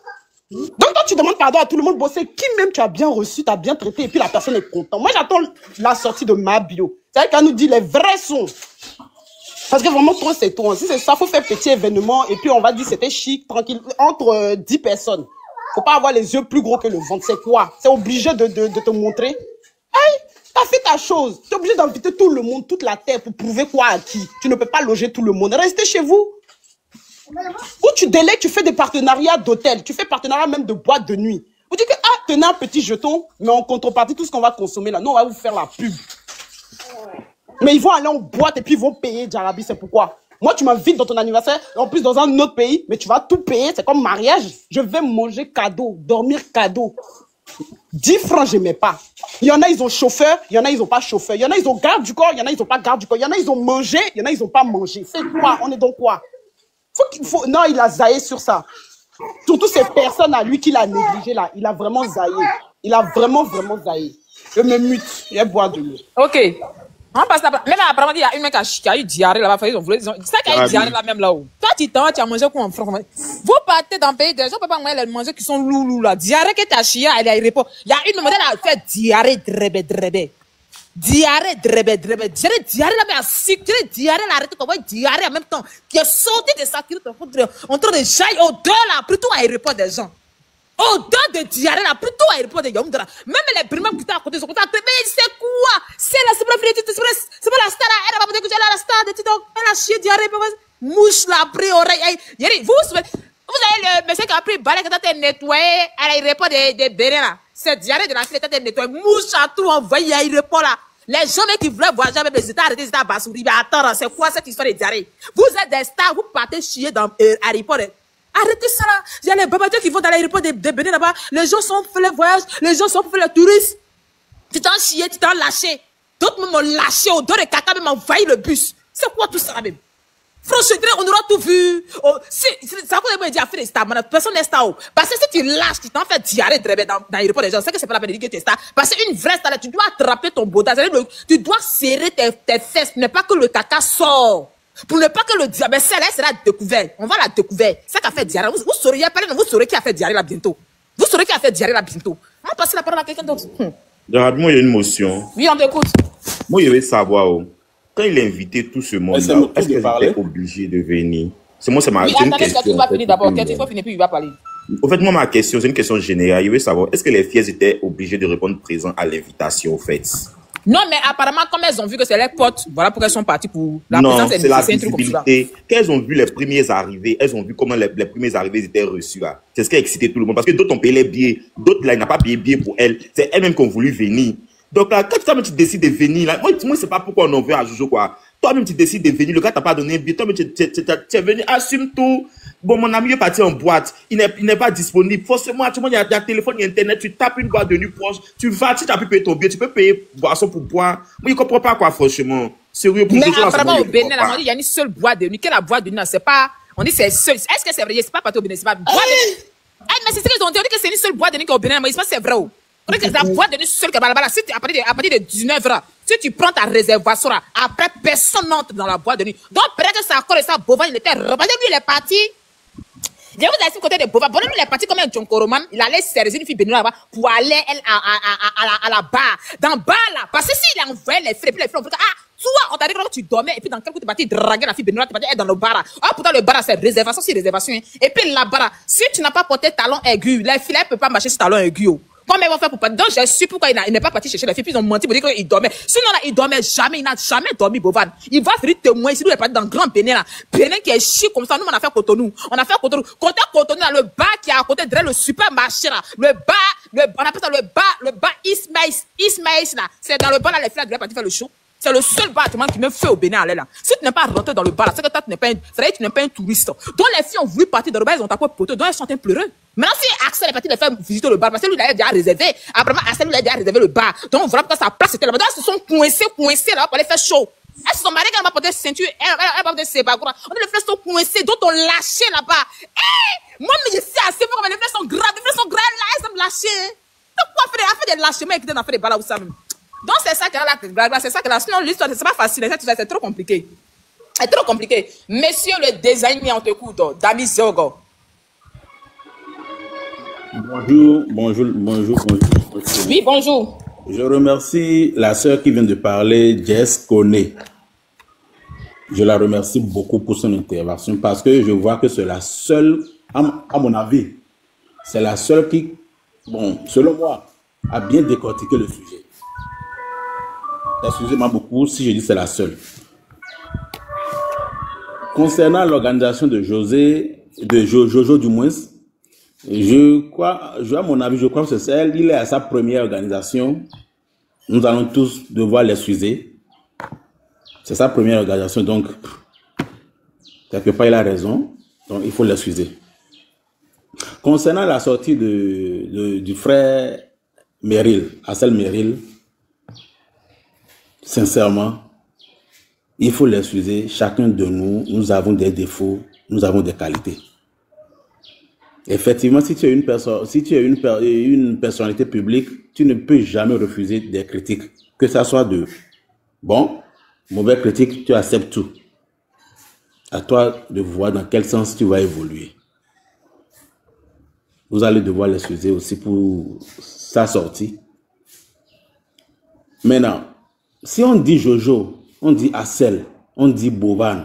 Donc, toi, tu demandes pardon à tout le monde. Bon, c'est qui même tu as bien reçu, tu as bien traité, et puis la personne est contente. Moi, j'attends la sortie de Mabio. C'est-à-dire qu'elle nous dit les vrais sons. Parce que vraiment, trop, c'est trop. Si c'est ça, faut faire petit événement, et puis on va dire c'était chic, tranquille, entre 10 personnes. Faut pas avoir les yeux plus gros que le ventre. C'est quoi? C'est obligé de te montrer. Hey, t'as fait ta chose. T'es obligé d'inviter tout le monde, toute la terre, pour prouver quoi à qui? Tu ne peux pas loger tout le monde. Restez chez vous. Ou tu délègues, tu fais des partenariats d'hôtel, tu fais partenariat même de boîte de nuit. Vous dites que, tenez un petit jeton, mais en contrepartie, tout ce qu'on va consommer là, nous, on va vous faire la pub. Mais ils vont aller en boîte et puis ils vont payer Jarabi, c'est pourquoi. Moi, tu m'invites dans ton anniversaire, en plus dans un autre pays, mais tu vas tout payer, c'est comme mariage. Je vais manger cadeau, dormir cadeau. 10 francs, je n'aimais pas. Il y en a, ils ont chauffeur, il y en a, ils n'ont pas chauffeur. Il y en a, ils ont garde du corps, il y en a, ils n'ont pas garde du corps. Il y en a, ils ont mangé, il y en a, ils n'ont pas mangé. C'est quoi? On est dans quoi? Non, il a zaillé sur ça. Surtout ces personnes à lui qu'il a négligé là, il a vraiment zaillé. Il a vraiment zaillé. Je me mute, il a boire de l'eau. Ok. On passe là. Même apparemment, il y a une mec qui a eu diarrhée là-bas. C'est ça qui a eu diarrhée là même là-haut. Toi, tu as mangé quoi en France? Vous partez dans le pays des gens, on peut pas manger qui sont loulous là. Diarrhée que tu as chié à l'aéroport. Il y a une modèle qui a fait diarrhée drébé. Diarrhée drébé. Diarrhée là, mais à sucré, diarrhée là, arrêtez qu'on voit diarrhée en même temps. Qui est sorti de sa culotte en train de jaillir au-delà là, plutôt à l'aéroport des gens. Au-delà de diarrhée là, plutôt à l'aéroport de Yaoundra. Même les primaires qui étaient à côté, mais c'est quoi? C'est pas la star là, elle va pas dire que j'ai la star de Tito, elle a chié diarrhée, mouche là, après oreille. Vous avez le monsieur qui a pris balai qui a nettoyé à l'aéroport de Bénin là. Cette diarrhée de la fille était nettoyée, mouche à tout envoyé à l'aéroport là. Les gens qui voulaient voyager avec les États arrêtés, les États Bassouri, mais attends, c'est quoi cette histoire de diarrhée? Vous êtes des stars, vous partez chier dans l'aéroport. Arrêtez ça là. Il y a les babadiens qui vont dans l'aéroport de Bénin là-bas. Les gens sont pour les voyages, les gens sont pour les touristes. Tu t'en chié, tu t'en lâché. D'autres m'ont lâché au dos de caca, même envahi le bus. C'est quoi tout ça même? Franchement, on aura tout vu. Oh, c'est ça qu'on a dit à faire des stars. Personne n'est star. Parce que si tu lâches, tu t'en fais diarrhée dans l'aéroport des gens, c'est que c'est pas la peine de dire que tu es star. Parce qu'une vraie star, tu dois attraper ton boda. Tu dois serrer tes fesses, ne pas que le caca sort. Pour ne pas que le diabète sera découvert. On va la découvrir. C'est ça qui a fait diarrhée. Vous saurez, vous saurez qui a fait diarrhée là bientôt. Vous saurez qui a fait diarrhée là bientôt. On va passer la parole à quelqu'un d'autre. Moi, il y a une motion. Oui, on t'écoute. Moi, je veux savoir, quand il a invité tout ce monde-là, est-ce qu'ils étaient obligés de venir? C'est ma question. Oui, attendez, tu vas finir d'abord. Il faut finir, puis il va parler. En fait, moi, ma question, c'est une question générale. Je veux savoir, est-ce que les filles étaient obligées de répondre présent à l'invitation, au fait? Non, mais apparemment, comme elles ont vu que c'est les potes, voilà pourquoi elles sont parties pour la présence. Non, c'est la visibilité. Quand elles ont vu les premiers arrivés, elles ont vu comment les premiers arrivés étaient reçus. Là. C'est ce qui a excité tout le monde. Parce que d'autres ont payé les billets, d'autres là, ils n'ont pas payé billets pour elles. C'est elles-mêmes qui ont voulu venir. Donc là, quand toi-même tu décides de venir, là, moi c'est pas pourquoi on en veut à Jojo, quoi. Toi-même tu décides de venir, le gars t'a pas donné un billet, toi-même tu es venu, assume tout. Bon, mon ami est parti en boîte, il n'est pas disponible. Forcément, tout le monde, il y a téléphone, il y a internet, tu tapes une boîte de nuit proche, tu vas, si tu as pu payer ton billet, tu peux payer boisson pour boire. Moi, je comprends pas quoi, franchement. Sérieux, pour mais apparemment, au Bénin, il y a une seule boîte de nuit. Quelle la boîte de nuit? C'est pas, on dit c'est seul. Est-ce que c'est vrai? C'est pas parti au Bénin, c'est pas boîte de nuit. Mais c'est ce qu'ils ont dit, on dit que c'est une seule boîte de nuit au Bénin, mais c'est vrai. On dit que c'est la boîte de nuit seule que là, si à partir de 19h, si tu prends ta réservation là, après personne n'entre dans la boîte de nuit. Donc, peut-être que ça encore et ça, Bovan, il était reparti, lui, il est parti. Je vous ai dit côté de Bovan. Bovan, lui, il est parti comme un John Koroman. Il allait servir une fille béninoise là-bas pour aller à la barre. Dans le bar là. Parce que s'il envoyé les filles, puis les filles ont dit, toi, on t'a dit que tu dormais, et puis dans quel coup tu es parti draguer la fille béninoise, tu es parti dans le bar là. Pourtant, le bar là, c'est réservation, c'est réservation. Et puis là-bas là, si tu n'as pas porté talon aigu, les filles ne peuvent pas marcher sur talon aigu. Comment ils vont faire pour pas? Donc, je suis pourquoi il n'est pas parti chercher les filles, puis ils ont menti pour dire qu'il dormait. Sinon, là, il dormait jamais, il n'a jamais dormi, Bovan. Il va faire témoin ici, nous, il est parti dans le grand Bénin, là. Bénin qui est chic comme ça. Nous, on a fait Cotonou. Côté Cotonou, là, le bar qui est à côté de le supermarché, là. On appelle ça le bar Ismaïs, là. C'est dans le bar, là, les filles, là, parti faire le show. C'est le seul bar qui me fait au Bénin, là. Si tu n'es pas rentré dans le bar, là, c'est que toi, tu n'es pas un touriste. Donc, les filles ont voulu partir dans le bar, elles ont tapé poteau, donc elles sont en pleureux. Maintenant, si Axel est parti de faire visiter le bar, parce que lui, il avait déjà réservé. Après, Axel, lui, il a déjà réservé le bar. Donc, voilà pourquoi sa place était là-bas. Donc, elles se sont coincées là pour aller faire chaud. Elles se sont mariées, elles n'ont pas porté ceinture, elles n'ont pas porté ses bagoura. On dit, les fleurs sont coincées, d'autres ont lâché là-bas. Moi, mais je sais assez fort, les fleurs sont graves, là, elles ont lâché. Donc, quoi faire? Elle fait des lâchements et qui dans fait des balles ou ça même. Donc, c'est ça qu'elle a, c'est ça qu'elle a. Sinon, l'histoire, c'est pas facile, c'est trop compliqué. C'est trop compliqué. Monsieur le designer, on te écoute, Dami Zogo. Bonjour. Oui, bonjour. Je remercie la sœur qui vient de parler, Jess Koné. Je la remercie beaucoup pour son intervention parce que je vois que c'est la seule, à mon avis, c'est la seule qui, bon, selon moi, a bien décortiqué le sujet. Excusez-moi beaucoup si je dis c'est la seule. Concernant l'organisation de Jojo du moins, à mon avis, je crois que c'est elle, il est à sa première organisation. Nous allons tous devoir l'excuser. C'est sa première organisation, donc quelque part il a raison, donc il faut l'excuser. Concernant la sortie du frère Meryl, Assel Meryl, sincèrement, il faut l'excuser. Chacun de nous, nous avons des défauts, nous avons des qualités. Effectivement, si tu es une personnalité publique, tu ne peux jamais refuser des critiques, que ça soit de bon, mauvais critiques, tu acceptes tout. À toi de voir dans quel sens tu vas évoluer. Vous allez devoir l'excuser aussi pour sa sortie. Maintenant, si on dit Jojo, on dit Assel, on dit Bovan,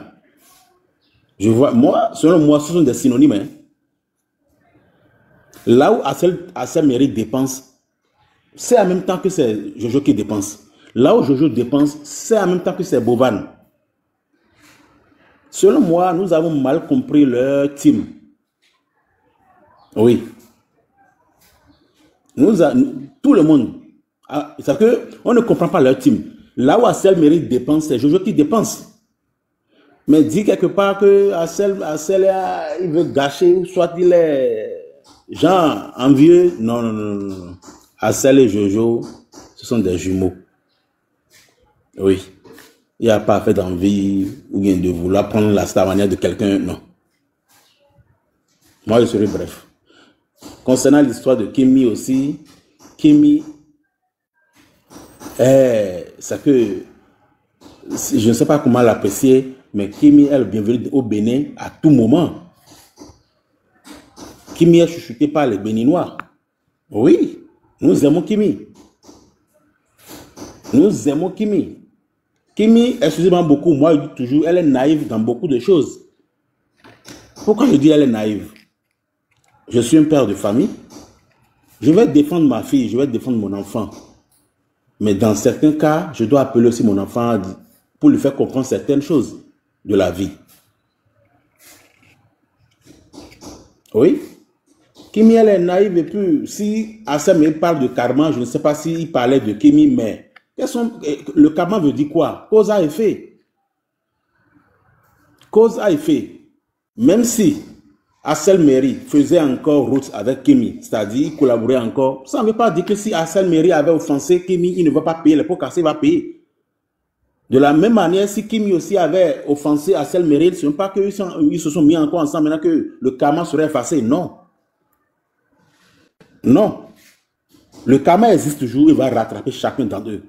je vois, moi, selon moi, ce sont des synonymes. Hein. Là où Assel Meryl dépense, c'est en même temps que c'est Jojo qui dépense. Là où Jojo dépense, c'est en même temps que c'est Bovan. Selon moi, nous avons mal compris leur team. Oui. Tout le monde. C'est que on ne comprend pas leur team. Là où Assel Meryl dépense, c'est Jojo qui dépense. Mais dit quelque part que Assel il veut gâcher, soit il est genre envieux. Non. Assel et Jojo, ce sont des jumeaux. Oui. Il n'y a pas fait d'envie ou bien de vouloir prendre la star manière de quelqu'un, non. Moi, je serai bref. Concernant l'histoire de Kimi aussi, Kimi, c'est que, je ne sais pas comment l'apprécier, mais Kimi est le bienvenu au Bénin à tout moment. Kimi est chuchoté par les Béninois. Oui, nous aimons Kimi. Nous aimons Kimi. Kimi, excusez-moi beaucoup, moi je dis toujours, elle est naïve dans beaucoup de choses. Pourquoi je dis elle est naïve? Je suis un père de famille. Je vais défendre ma fille, je vais défendre mon enfant. Mais dans certains cas, je dois appeler aussi mon enfant pour lui faire comprendre certaines choses de la vie. Oui. Kimi, elle est naïve et puis si Assel me parle de karma, je ne sais pas s'il parlait de Kimi, mais le karma veut dire quoi? Cause à effet. Cause à effet. Même si Assel Meryl faisait encore route avec Kimi, c'est-à-dire collaborait encore, ça ne veut pas dire que si Assel Meryl avait offensé Kimi, il ne va pas payer, les pots cassés, il va payer. De la même manière, si Kimi aussi avait offensé Assel Meryl, ce n'est pas qu'ils se sont mis encore ensemble maintenant que le karma serait effacé, non. Non. Le karma existe toujours, il va rattraper chacun d'entre eux.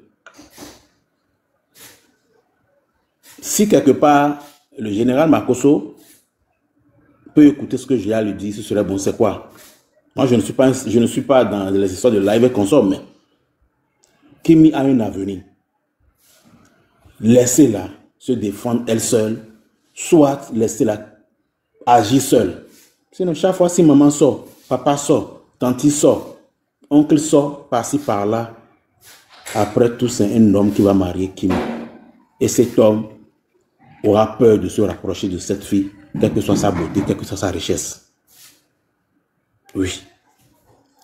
Si quelque part, le général Makosso peut écouter ce que j'ai à lui dire, ce serait bon, c'est quoi? Moi, je ne suis pas dans les histoires de live et consort, mais Kimi a un avenir. Laissez-la se défendre elle seule, soit laissez-la agir seule. Sinon, chaque fois, si maman sort, papa sort, tante sort, oncle sort, par-ci, par-là, après tout, c'est un homme qui va marier Kimi. Et cet homme aura peur de se rapprocher de cette fille, quelle que soit sa beauté, quelle que soit sa richesse. Oui.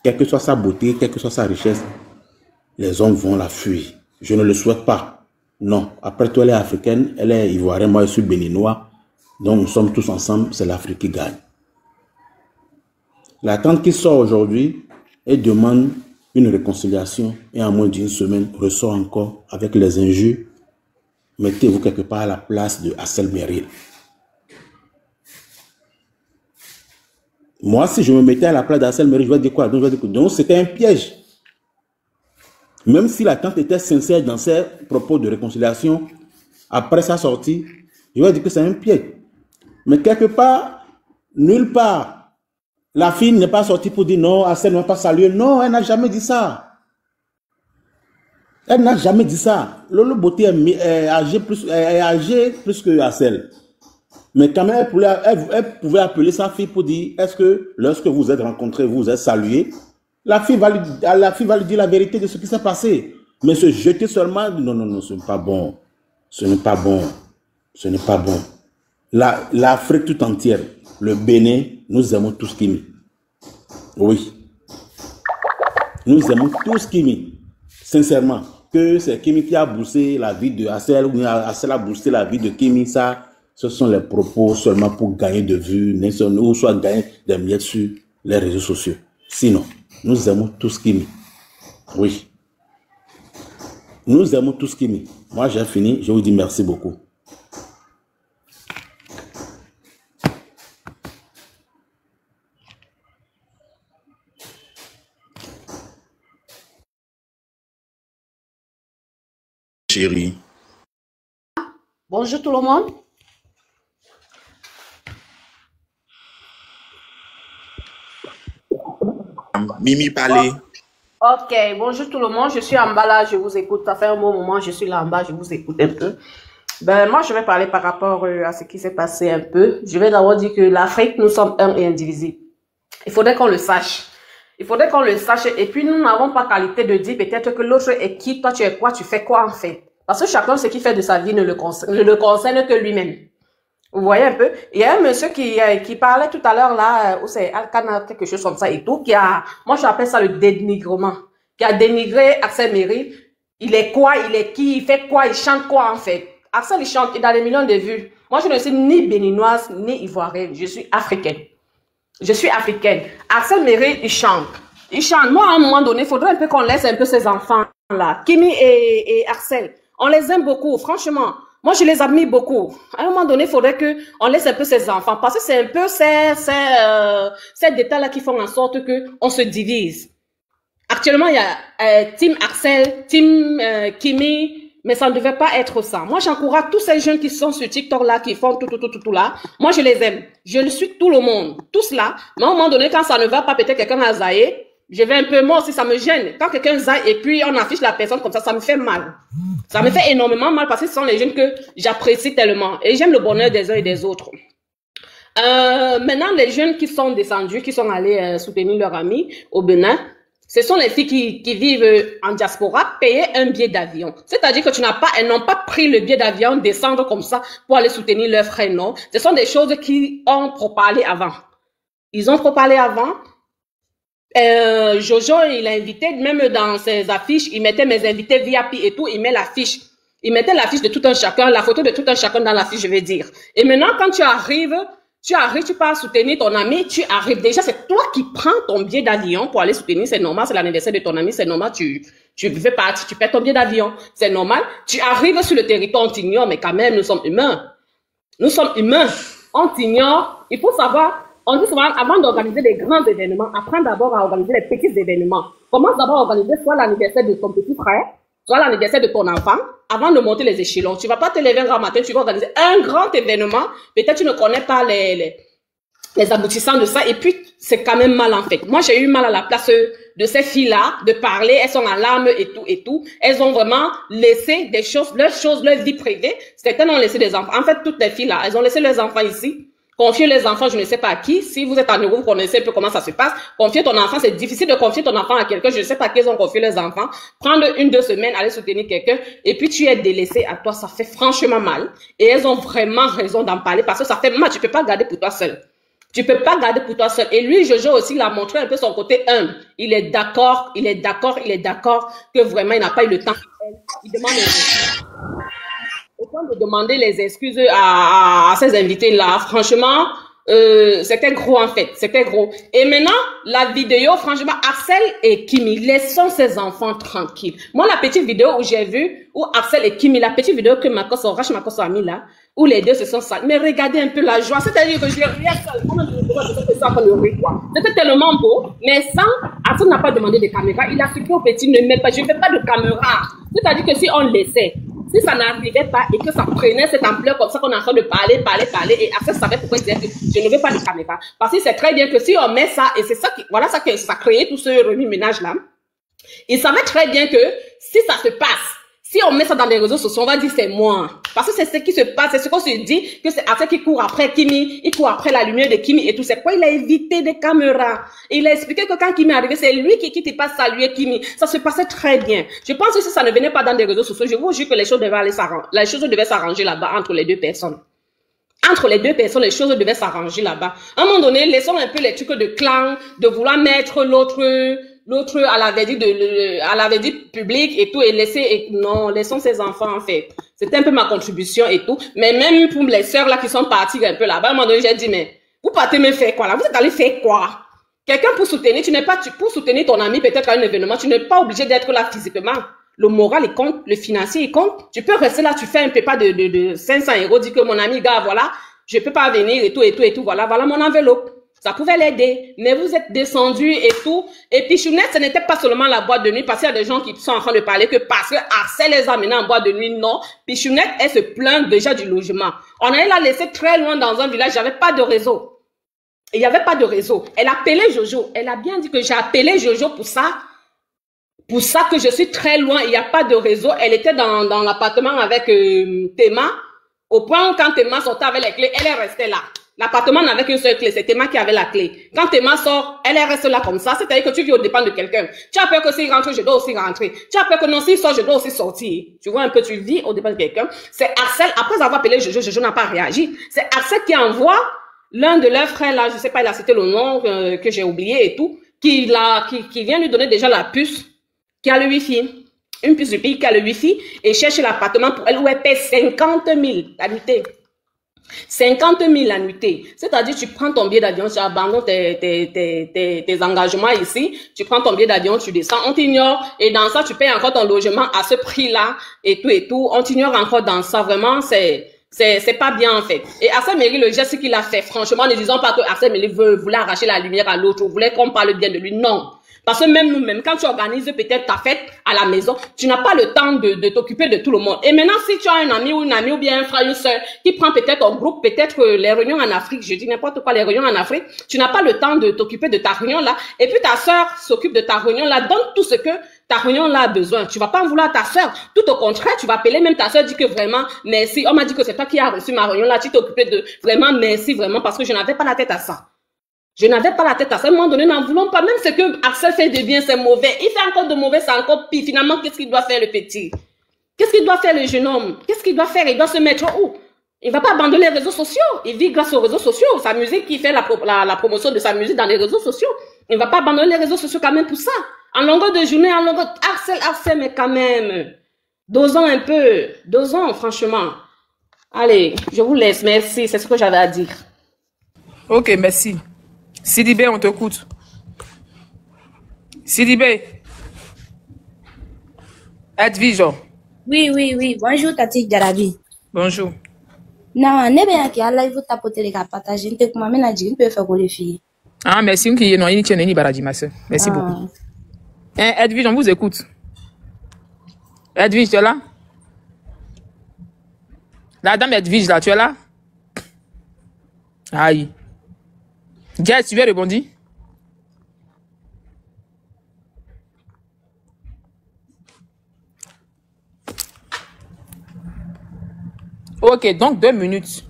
Quelle que soit sa beauté, quelle que soit sa richesse, les hommes vont la fuir. Je ne le souhaite pas. Non. Après tout, elle est africaine, elle est ivoirienne, moi je suis béninois. Donc nous sommes tous ensemble, c'est l'Afrique qui gagne. La tante qui sort aujourd'hui et demande une réconciliation et en moins d'une semaine ressort encore avec les injures. Mettez-vous quelque part à la place de Assel Meryl. Moi, si je me mettais à la place d'Assel Meryl, je vais dire quoi? Donc, c'était un piège. Même si la tante était sincère dans ses propos de réconciliation, après sa sortie, je vais dire que c'est un piège. Mais quelque part, nulle part, la fille n'est pas sortie pour dire non, Assel ne va pas saluer. Non, elle n'a jamais dit ça. Elle n'a jamais dit ça. Lolo Beauté est âgée plus que Assel. Mais quand même, elle pouvait appeler sa fille pour dire, est-ce que lorsque vous êtes rencontrés, vous êtes salués, la fille va lui dire la vérité de ce qui s'est passé. Mais se jeter seulement, non, ce n'est pas bon. Ce n'est pas bon. Ce n'est pas bon. L'Afrique tout entière, le Bénin, nous aimons tous Kimi. Oui. Nous aimons tous Kimi. Sincèrement. que c'est Kimi qui a boosté la vie de Axel, ou Axel a boosté la vie de Kimi, ça, ce sont les propos seulement pour gagner de vues, ou soit gagner des miettes sur les réseaux sociaux. Sinon, nous aimons tous Kimi. Oui. Nous aimons tous Kimi. Moi, j'ai fini. Je vous dis merci beaucoup. Chérie. Bonjour tout le monde. Mimi, parlez. Ok, bonjour tout le monde. Je suis en bas là, je vous écoute. Ça fait un bon moment, je suis là en bas, je vous écoute un peu. Ben, moi, je vais parler par rapport à ce qui s'est passé un peu. Je vais d'abord dire que l'Afrique, nous sommes un et indivisibles. Il faudrait qu'on le sache. Il faudrait qu'on le sache. Et puis, nous n'avons pas qualité de dire peut-être que l'autre est qui, toi tu es quoi, tu fais quoi en fait. Parce que chacun, ce qu'il fait de sa vie ne le concerne que lui-même. Vous voyez un peu? Il y a un monsieur qui parlait tout à l'heure là, où c'est Alcana, quelque chose comme ça et tout, moi j'appelle ça le dénigrement, qui a dénigré Axel Merrill. Il est quoi, il est qui, il fait quoi, il chante quoi en fait. Axel il chante, il a des millions de vues. Moi je ne suis ni béninoise, ni ivoirienne, je suis africaine. Je suis africaine. Axel Merrill, il chante. Il chante. Moi à un moment donné, il faudrait un peu qu'on laisse un peu ces enfants là, Kimi et Axel. On les aime beaucoup, franchement. Moi, je les admire beaucoup. À un moment donné, il faudrait qu'on laisse un peu ces enfants. Parce que c'est un peu ces détails-là qui font en sorte qu'on se divise. Actuellement, il y a Team Axel, Team Kimi, mais ça ne devait pas être ça. Moi, j'encourage tous ces jeunes qui sont sur TikTok-là, qui font tout là. Moi, je les aime. Je le suis tout le monde. Tous là. Mais à un moment donné, quand ça ne va pas, peut-être quelqu'un a zaïe. Je vais un peu, moi aussi, ça me gêne. Quand quelqu'un zaïe et puis on affiche la personne comme ça me fait mal. Ça me fait énormément mal parce que ce sont les jeunes que j'apprécie tellement. Et j'aime le bonheur des uns et des autres. Maintenant, les jeunes qui sont descendus, qui sont allés soutenir leurs amis au Bénin, ce sont les filles qui vivent en diaspora, payer un billet d'avion. C'est-à-dire que elles n'ont pas pris le billet d'avion, descendre comme ça pour aller soutenir leurs frères, non. Ce sont des choses qui ont parlé avant. Ils ont parlé avant. Jojo, il a invité, même dans ses affiches, il mettait mes invités VIP et tout, il met l'affiche. Il mettait l'affiche de tout un chacun, la photo de tout un chacun dans l'affiche, je vais dire. Et maintenant, quand tu arrives, tu pars soutenir ton ami, tu arrives. Déjà, c'est toi qui prends ton billet d'avion pour aller soutenir, c'est normal, c'est l'anniversaire de ton ami, c'est normal, tu fais partie, tu paies ton billet d'avion, c'est normal. Tu arrives sur le territoire, on t'ignore, mais quand même, nous sommes humains. Nous sommes humains. On t'ignore. Il faut savoir. On dit souvent, avant d'organiser des grands événements, apprends d'abord à organiser les petits événements. Commence d'abord à organiser soit l'anniversaire de ton petit frère, soit l'anniversaire de ton enfant, avant de monter les échelons. Tu vas pas te lever un grand matin, tu vas organiser un grand événement. Peut-être tu ne connais pas les aboutissants de ça, et puis c'est quand même mal en fait. Moi, j'ai eu mal à la place de ces filles-là, de parler, elles sont en larmes et tout. Elles ont vraiment laissé des choses, leur vie privée. Certaines ont laissé des enfants. En fait, toutes les filles-là, elles ont laissé leurs enfants ici. Confier les enfants, je ne sais pas à qui. Si vous êtes en Europe, vous connaissez un peu comment ça se passe. Confier ton enfant, c'est difficile de confier ton enfant à quelqu'un. Je ne sais pas à qui ils ont confié les enfants. Prendre 1-2 semaines, aller soutenir quelqu'un, et puis tu es délaissé à toi, ça fait franchement mal. Et elles ont vraiment raison d'en parler parce que ça fait mal. Tu peux pas garder pour toi seul. Tu peux pas garder pour toi seul. Et lui, Jojo aussi, il a montré un peu son côté humble. Il est d'accord que vraiment, il n'a pas eu le temps. Il demande autant de demander les excuses à ces invités-là, franchement, c'était gros en fait, c'était gros. Et maintenant, la vidéo, franchement, Axel et Kimi, laissons ces enfants tranquilles. Moi, la petite vidéo où j'ai vu, où Axel et Kimi, la petite vidéo que Rache Makoso a mis là, où les deux se sont salés. Mais regardez un peu la joie, c'est-à-dire que je l'ai rien c'était tellement beau, mais sans, Axel n'a pas demandé de caméra, il a supplié au petit, ne mets pas, je ne fais pas de caméra. C'est-à-dire que si on laissait, si ça n'arrivait pas et que ça prenait cette ampleur comme ça qu'on est en train de parler, et Axel savait pourquoi il disait que je ne veux pas de caméra. Parce que c'est très bien que si on met ça, et c'est ça qui, voilà ça que ça créait tout ce remue-ménage là, il savait très bien que si ça se passe, si on met ça dans les réseaux sociaux, on va dire c'est moi. Parce que c'est ce qui se passe, c'est ce qu'on se dit, que c'est Axel qui court après Kimi, il court après la lumière de Kimi et tout. C'est quoi? Il a évité des caméras. Il a expliqué que quand Kimi est arrivé, c'est lui qui n'était pas salué Kimi. Ça se passait très bien. Je pense que si ça ne venait pas dans les réseaux sociaux, je vous jure que les choses devaient s'arranger là-bas entre les deux personnes. Entre les deux personnes, les choses devaient s'arranger là-bas. À un moment donné, laissons un peu les trucs de clan, de vouloir mettre l'autre l'autre à la verdict public et tout, et non, laissons ses enfants, en fait. C'était un peu ma contribution et tout. Mais même pour les sœurs là qui sont parties un peu là-bas, à un moment donné, j'ai dit, mais vous partez me faire quoi là? Vous êtes allés faire quoi? Quelqu'un pour soutenir, pour soutenir ton ami peut-être à un événement, tu n'es pas obligé d'être là physiquement. Le moral, il compte, le financier, il compte. Tu peux rester là, tu fais un PayPal de 500 €, dis que mon ami, gars, voilà, je peux pas venir et tout, voilà mon enveloppe. Ça pouvait l'aider. Mais vous êtes descendu et tout. Et Pichounette, ce n'était pas seulement la boîte de nuit, parce qu'il y a des gens qui sont en train de parler que parce que Arcel les a menés en boîte de nuit, non. Pichounette, elle se plaint déjà du logement. On allait la laisser très loin dans un village, il n'y avait pas de réseau. Il n'y avait pas de réseau. Elle a appelé Jojo. Elle a bien dit que j'ai appelé Jojo pour ça. Pour ça que je suis très loin, il n'y a pas de réseau. Elle était dans l'appartement avec Théma. Au point où quand Théma sortait avec les clés, elle est restée là. L'appartement n'avait qu'une seule clé, c'est Théma qui avait la clé. Quand Théma sort, elle est restée là comme ça. C'est-à-dire que tu vis au dépend de quelqu'un. Tu as peur que s'il rentre, je dois aussi rentrer. Tu as peur que non, s'il sort, je dois aussi sortir. Tu vois un peu, tu vis au dépend de quelqu'un. C'est Arcel, après avoir appelé Jojo n'a pas réagi. C'est Arcel qui envoie l'un de leurs frères là, je sais pas, il a cité le nom que j'ai oublié et tout, qui vient lui donner déjà la puce, qui a le wifi, une puce du pays qui a le wifi, et cherche l'appartement pour elle où elle paie 50 000 la nuitée. 50 000 la nuitée. C'est-à-dire, tu prends ton billet d'avion, tu abandonnes tes engagements ici, tu prends ton billet d'avion, tu descends, on t'ignore, et dans ça, tu payes encore ton logement à ce prix-là, et tout, on t'ignore encore dans ça, vraiment, c'est pas bien en fait. Et Arcel Méry, le geste qu'il a fait, franchement, ne disons pas que Arcel Méry voulait arracher la lumière à l'autre, voulait qu'on parle bien de lui, non. Parce que même nous-mêmes, quand tu organises peut-être ta fête à la maison, tu n'as pas le temps de t'occuper de tout le monde. Et maintenant, si tu as un ami ou une amie ou bien un frère, une soeur qui prend peut-être un groupe, peut-être les réunions en Afrique, je dis n'importe quoi, les réunions en Afrique, tu n'as pas le temps de t'occuper de ta réunion là. Et puis ta soeur s'occupe de ta réunion là, donne tout ce que ta réunion là a besoin. Tu vas pas en vouloir à ta soeur. Tout au contraire, tu vas appeler même ta soeur, dire que vraiment, merci. On m'a dit que c'est toi qui as reçu ma réunion là, tu t'es occupé de vraiment, merci vraiment, parce que je n'avais pas la tête à ça. Je n'avais pas la tête à ça. À un moment donné, n'en voulons pas. Même ce que Arcel fait de bien, c'est mauvais. Il fait encore de mauvais, c'est encore pire. Finalement, qu'est-ce qu'il doit faire le petit? Qu'est-ce qu'il doit faire le jeune homme? Qu'est-ce qu'il doit faire? Il doit se mettre où? Il va pas abandonner les réseaux sociaux. Il vit grâce aux réseaux sociaux. Sa musique, il fait la promotion de sa musique dans les réseaux sociaux. Il va pas abandonner les réseaux sociaux quand même pour ça. En longueur de journée, en longueur... Arcel, mais quand même. Dosons un peu. Dosons, franchement. Allez, je vous laisse. Merci. C'est ce que j'avais à dire. Ok, merci. Sidibé, on t'écoute. Sidibé. Edwige. Oui. Bonjour, Tati Jarabi. Bonjour. Non, ne bien qu'il y a live tapoter les gars partager. Ne te m'amène à dire, ne peut faire que les filles. Ah, merci, qui est non, il tient ni baradi, ma soeur. Merci beaucoup. Edwige, on vous écoute. Edwige, tu es là? La dame Edwige, là, tu es là? Aïe. Jess, tu veux rebondir? Ok, donc 2 minutes.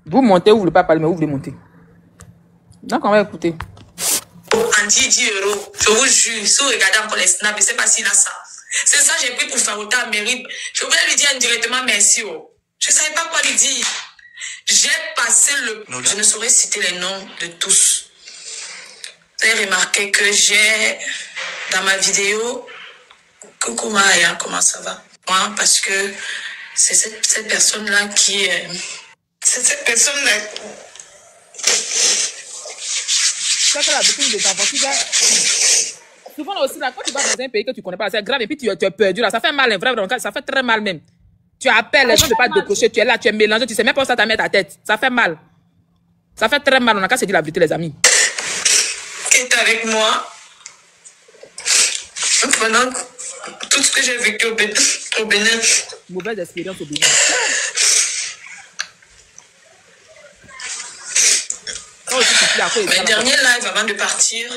Vous montez, vous ne voulez pas parler, mais vous voulez monter. Donc, on va écouter. En 10 €, je vous jure, si vous regardez encore les snaps, je ne sais pas s'il a ça. C'est ça que j'ai pris pour faire autant à mairie. Je voulais lui dire indirectement merci. Oh. Je ne savais pas quoi lui dire. J'ai passé le... Je ne saurais citer les noms de tous. Vous avez remarqué que j'ai, dans ma vidéo, coucou Maya, comment ça va? Moi, parce que c'est cette personne-là qui... c'est cette personne-là... Ça fait la boutique des enfants. Souvent aussi, là, quand tu vas dans un pays que tu ne connais pas, c'est grave, et puis tu es perdu, là, ça fait mal, vraiment, ça fait très mal même. Tu appelles, les gens ne peuvent pas te décrocher, tu es là, tu es mélangé, tu sais même pas où ça t'a mis ta tête. Ça fait mal. Ça fait très mal, on n'a qu'à se dire la vérité, les amis. Qui est avec moi pendant tout ce que j'ai vécu au Bénin. Mauvaise expérience au Bénin. Mes derniers lives avant de partir,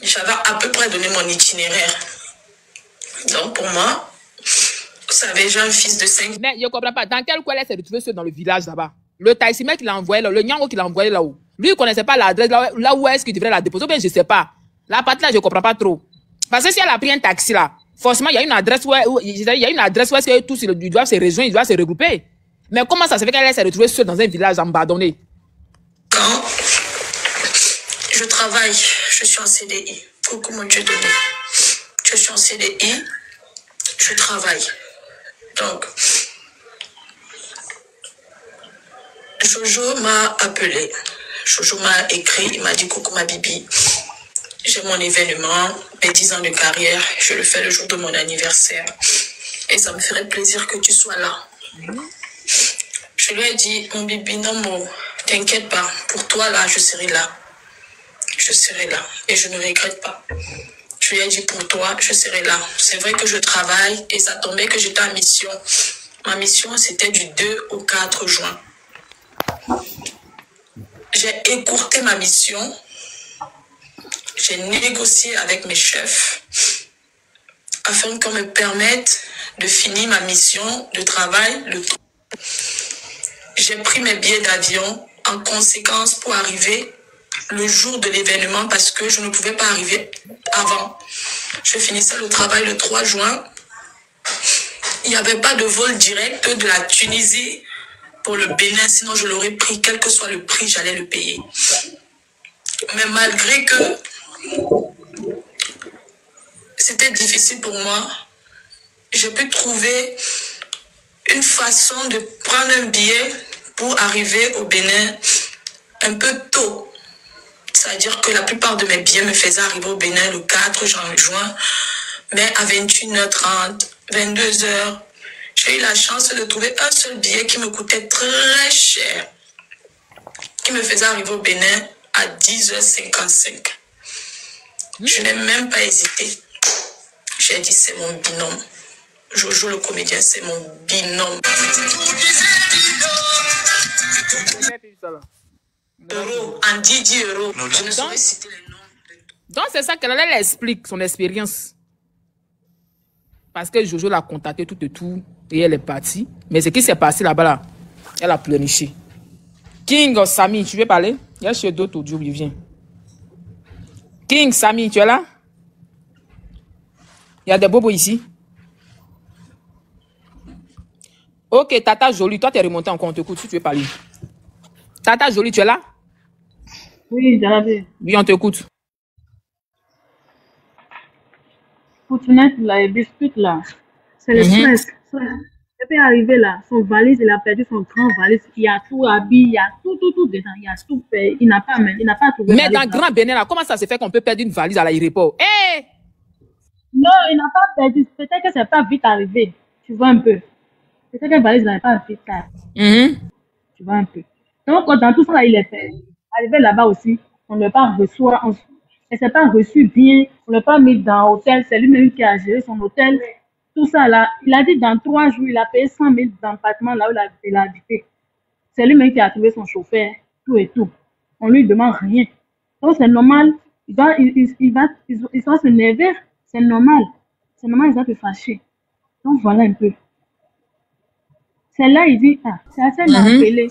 j'avais à peu près donné mon itinéraire. Donc pour moi, vous savez, j'ai un fils de 5. Mais je ne comprends pas. Dans quel coin elle s'est retrouvée seule dans le village là-bas? Le Taïsimé qui l'a envoyé là, le Nyango qui l'a envoyé là-haut. Lui, il ne connaissait pas l'adresse là où est-ce qu'il devrait la déposer. Bien, je ne sais pas. La partie là, je ne comprends pas trop. Parce que si elle a pris un taxi là, forcément, il y a une adresse où est-ce que tous ils doivent se rejoindre, ils doivent se regrouper. Mais comment ça se fait qu'elle s'est retrouvée seule dans un village abandonné? Quand je travaille, je suis en CDI. Coucou mon Dieu donné. Je suis en CDI, je travaille. Donc, Jojo m'a appelé. Jojo m'a écrit, il m'a dit coucou ma bibi. J'ai mon événement, mes 10 ans de carrière, je le fais le jour de mon anniversaire. Et ça me ferait plaisir que tu sois là. Je lui ai dit, mon bibi, non, t'inquiète pas, pour toi là, je serai là. Je serai là. Et je ne regrette pas. Je lui ai dit, pour toi, je serai là. C'est vrai que je travaille et ça tombait que j'étais en mission. Ma mission, c'était du 2 au 4 juin. J'ai écourté ma mission. J'ai négocié avec mes chefs afin qu'on me permette de finir ma mission de travail le 3. J'ai pris mes billets d'avion en conséquence pour arriver le jour de l'événement parce que je ne pouvais pas arriver avant. Je finissais le travail le 3 juin. Il n'y avait pas de vol direct de la Tunisie pour le Bénin, sinon je l'aurais pris, quel que soit le prix, j'allais le payer. Mais malgré que c'était difficile pour moi, j'ai pu trouver une façon de prendre un billet pour arriver au Bénin un peu tôt. C'est-à-dire que la plupart de mes billets me faisaient arriver au Bénin le 4 juin, mais à 21h30, 22h, j'ai eu la chance de trouver un seul billet qui me coûtait très cher, qui me faisait arriver au Bénin à 10h55. Je n'ai même pas hésité. J'ai dit, c'est mon binôme. Jojo le comédien, c'est mon binôme. En 10 euros. Je ne saurais citer les noms. Donc, c'est ça qu'elle explique, son expérience. Parce que Jojo l'a contacté tout et tout, et elle est partie. Mais ce qui s'est passé là-bas, là, elle a pleurniché. King, Samy, tu veux parler? Il y a chez d'autres audio, il vient. King, Samy, tu es là? Il y a des bobos ici. Ok, Tata Jolie, toi, tu es remonté encore, on t'écoute si tu veux parler. Tata Jolie, tu es là? Oui, j'avais. Oui, on t'écoute. Fortunette, là, les biscuits, là, c'est le stress. Elle peut arriver là, son valise, il a perdu son grand valise. Il y a tout habillé, il y a tout dedans, il y a tout fait. Il n'a pas trouvé. Mais dans Grand Bénin, là, comment ça se fait qu'on peut perdre une valise à l'aéroport? Hey! Non, il n'a pas perdu. Peut-être que c'est pas vite arrivé. Tu vois un peu. Peut-être que la valise n'est pas vite arrivée. Tu vois un peu. Donc, dans tout ça, là, il est fait. Arrivé là-bas aussi, on ne l'a pas reçu. Elle ne s'est pas reçue bien. On ne l'a pas mis dans l'hôtel. C'est lui-même qui a géré son hôtel. Tout ça là, il a dit dans 3 jours, il a payé 100 000 d'appartement là où il a habité. C'est lui-même qui a trouvé son chauffeur, tout et tout. On lui demande rien. Donc c'est normal, il va s'énerver, c'est normal. C'est normal, il va se fâcher. Donc voilà un peu. C'est là, il dit, c'est assez appelé.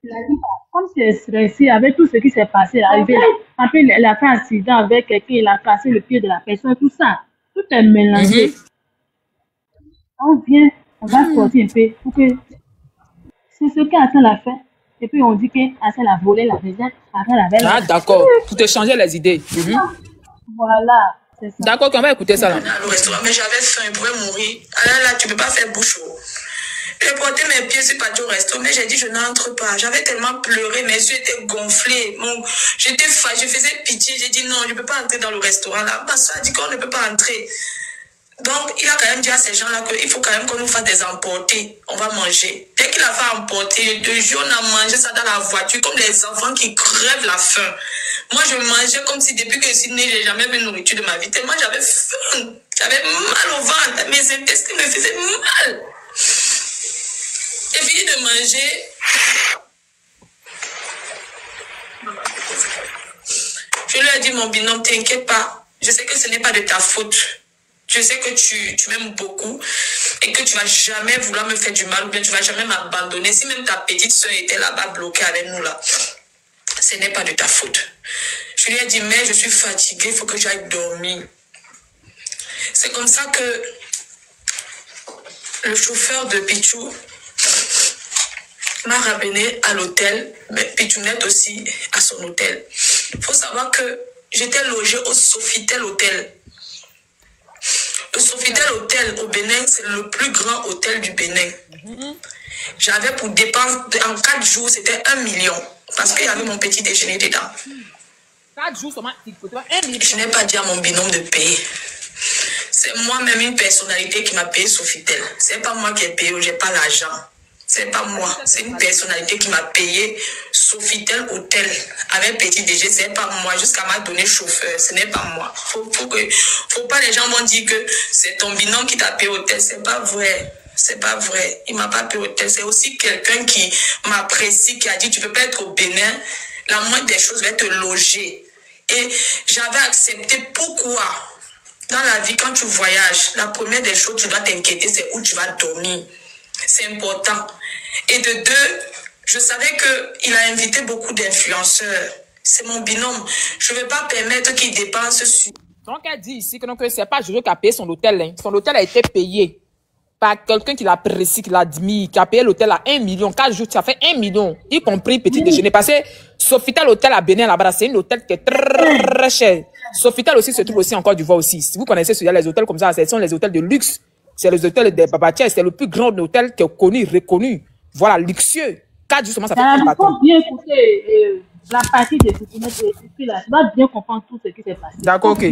Il a dit, comme c'est stressé avec tout ce qui s'est passé, arrivé là. Après, il a fait un accident avec quelqu'un, il a cassé le pied de la personne, tout ça. Tout est mélangé. On vient, on va sortir un peu pour que c'est ce qu'Assel a fait. Et puis on dit qu'Assel a volé la réserve. Ah, d'accord. Pour te changer les idées. Voilà, c'est ça. D'accord, on va écouter ça là. Au restaurant, mais j'avais faim, je pouvais mourir. Alors là, tu ne peux pas faire bouche. J'ai porté mes pieds sur parti au resto, mais j'ai dit je n'entre pas. J'avais tellement pleuré, mes yeux étaient gonflés. J'étais fâchée, je faisais pitié. J'ai dit non, je ne peux pas entrer dans le restaurant là. Ma soeur a dit qu'on ne peut pas entrer. Donc, il a quand même dit à ces gens-là qu'il faut quand même qu'on nous fasse des emportés. On va manger. Dès qu'il a fait emporter, 2 jours, on a mangé ça dans la voiture comme les enfants qui crèvent la faim. Moi, je mangeais comme si depuis que je suis née, je n'ai jamais vu de nourriture de ma vie. Tellement j'avais faim. J'avais mal au ventre. Mes intestins me faisaient mal. J'ai fini de manger. Je lui ai dit, mon binôme, t'inquiète pas. Je sais que ce n'est pas de ta faute. Je sais que tu m'aimes beaucoup et que tu vas jamais vouloir me faire du mal ou bien tu vas jamais m'abandonner. Si même ta petite soeur était là-bas bloquée avec nous là, ce n'est pas de ta faute. Je lui ai dit, mais je suis fatiguée, il faut que j'aille dormir. C'est comme ça que le chauffeur de Pichou m'a ramené à l'hôtel, mais Pichounette aussi à son hôtel. Il faut savoir que j'étais logée au Sofitel Hôtel. Le Sofitel Hôtel au Bénin, c'est le plus grand hôtel du Bénin. J'avais pour dépense, en 4 jours, c'était 1 million. Parce qu'il y avait mon petit déjeuner dedans. 4 jours seulement, il faut 1 million. Je n'ai pas dit à mon binôme de payer. C'est moi-même une personnalité qui m'a payé Sofitel. C'est pas moi qui ai payé, j'ai pas l'argent. C'est pas moi, c'est une personnalité qui m'a payé Sofitel Hôtel avec petit déjeuner. C'est pas moi, jusqu'à m'a donné chauffeur. Ce n'est pas moi. Faut pas les gens vont dire que c'est ton binôme qui t'a payé hôtel. C'est pas vrai. C'est pas vrai. Il m'a pas payé hôtel. C'est aussi quelqu'un qui m'apprécie, qui a dit tu peux pas être au Bénin. La moindre des choses va te loger. Et j'avais accepté. Pourquoi? Dans la vie, quand tu voyages, la première des choses tu dois t'inquiéter, c'est où tu vas dormir. C'est important. Et de deux, je savais qu'il a invité beaucoup d'influenceurs. C'est mon binôme. Je ne vais pas permettre qu'il dépense sur... Donc, elle dit ici que c'est pas Jojo qui a payé son hôtel. Hein. Son hôtel a été payé par quelqu'un qui l'apprécie, qui l'admire, qui a payé l'hôtel à 1 million. 4 jours, ça fait 1 million, y compris petit déjeuner. Parce que Sofitel Hôtel à Bénin, là-bas, c'est un hôtel qui est très cher. Sofitel aussi se trouve aussi en Côte d'Ivoire aussi. Si vous connaissez les hôtels comme ça, ce sont les hôtels de luxe. C'est les hôtels des Babatiers. C'est le plus grand hôtel qui est connu, reconnu. Voilà, luxueux. 4 justement, ça fait un bateau. Il faut bien écouter la partie de ce qui là. Tu dois bien comprendre tout ce qui s'est passé. D'accord, ok.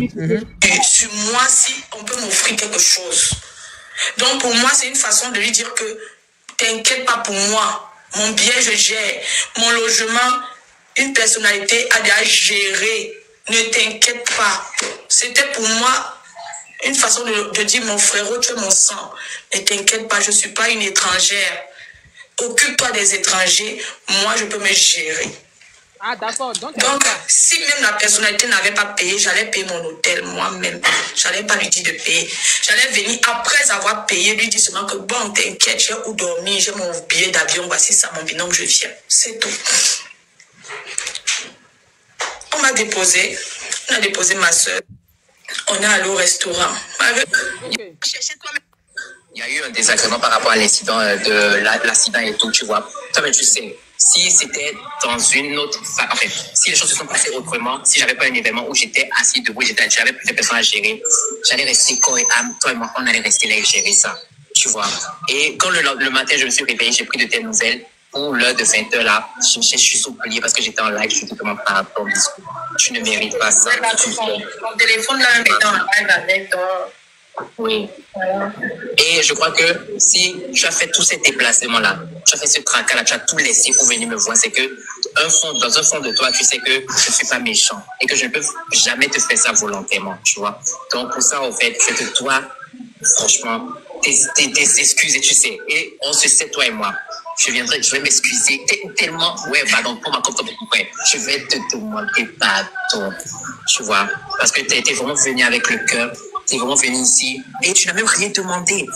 Sur moi, si on peut m'offrir quelque chose. Donc, pour moi, c'est une façon de lui dire que t'inquiète pas pour moi. Mon bien, je gère. Mon logement, une personnalité a déjà géré. Ne t'inquiète pas. C'était pour moi une façon de dire mon frérot, tu es mon sang. Ne t'inquiète pas, je ne suis pas une étrangère. Occupe-toi des étrangers. Moi, je peux me gérer. Ah, d'accord. Donc, si même la personnalité n'avait pas payé, j'allais payer mon hôtel moi-même. J'allais pas lui dire de payer. J'allais venir après avoir payé, lui dire seulement que bon, t'inquiète, j'ai où dormir, j'ai mon billet d'avion, voici ça, mon binôme, je viens. C'est tout. On m'a déposé. On a déposé ma soeur. On est allé au restaurant. Il y a eu un désagrément par rapport à l'incident l'accident et tout, tu vois. Toi, mais tu sais, si c'était dans une autre... Enfin, si les choses se sont passées autrement, si j'avais pas un événement où j'étais assis debout, j'avais plus de personnes à gérer, j'allais rester corps et âme, toi et moi, on allait rester là et gérer ça, tu vois. Et quand le matin, je me suis réveillé, j'ai pris de tes nouvelles. Pour l'heure de 20h là, je suis souplié parce que j'étais en live, je te demande par rapport au discours. Tu ne mérites pas ça. Mon téléphone là, même étant en live avec toi. Oui. Et je crois que si tu as fait tous ces déplacements-là, tu as fait ce tracas-là, tu as tout laissé pour venir me voir, c'est que dans un fond de toi, tu sais que je ne suis pas méchant et que je ne peux jamais te faire ça volontairement, tu vois. Donc pour ça, en fait, je te dois, franchement, des excuses, et tu sais. Et on se sait, toi et moi. Je vais m'excuser tellement, ouais, pardon, pour ma compte, ouais, je vais te demander pardon, tu vois, parce que t'es vraiment venu avec le cœur, t'es vraiment venu ici, et tu n'as même rien demandé,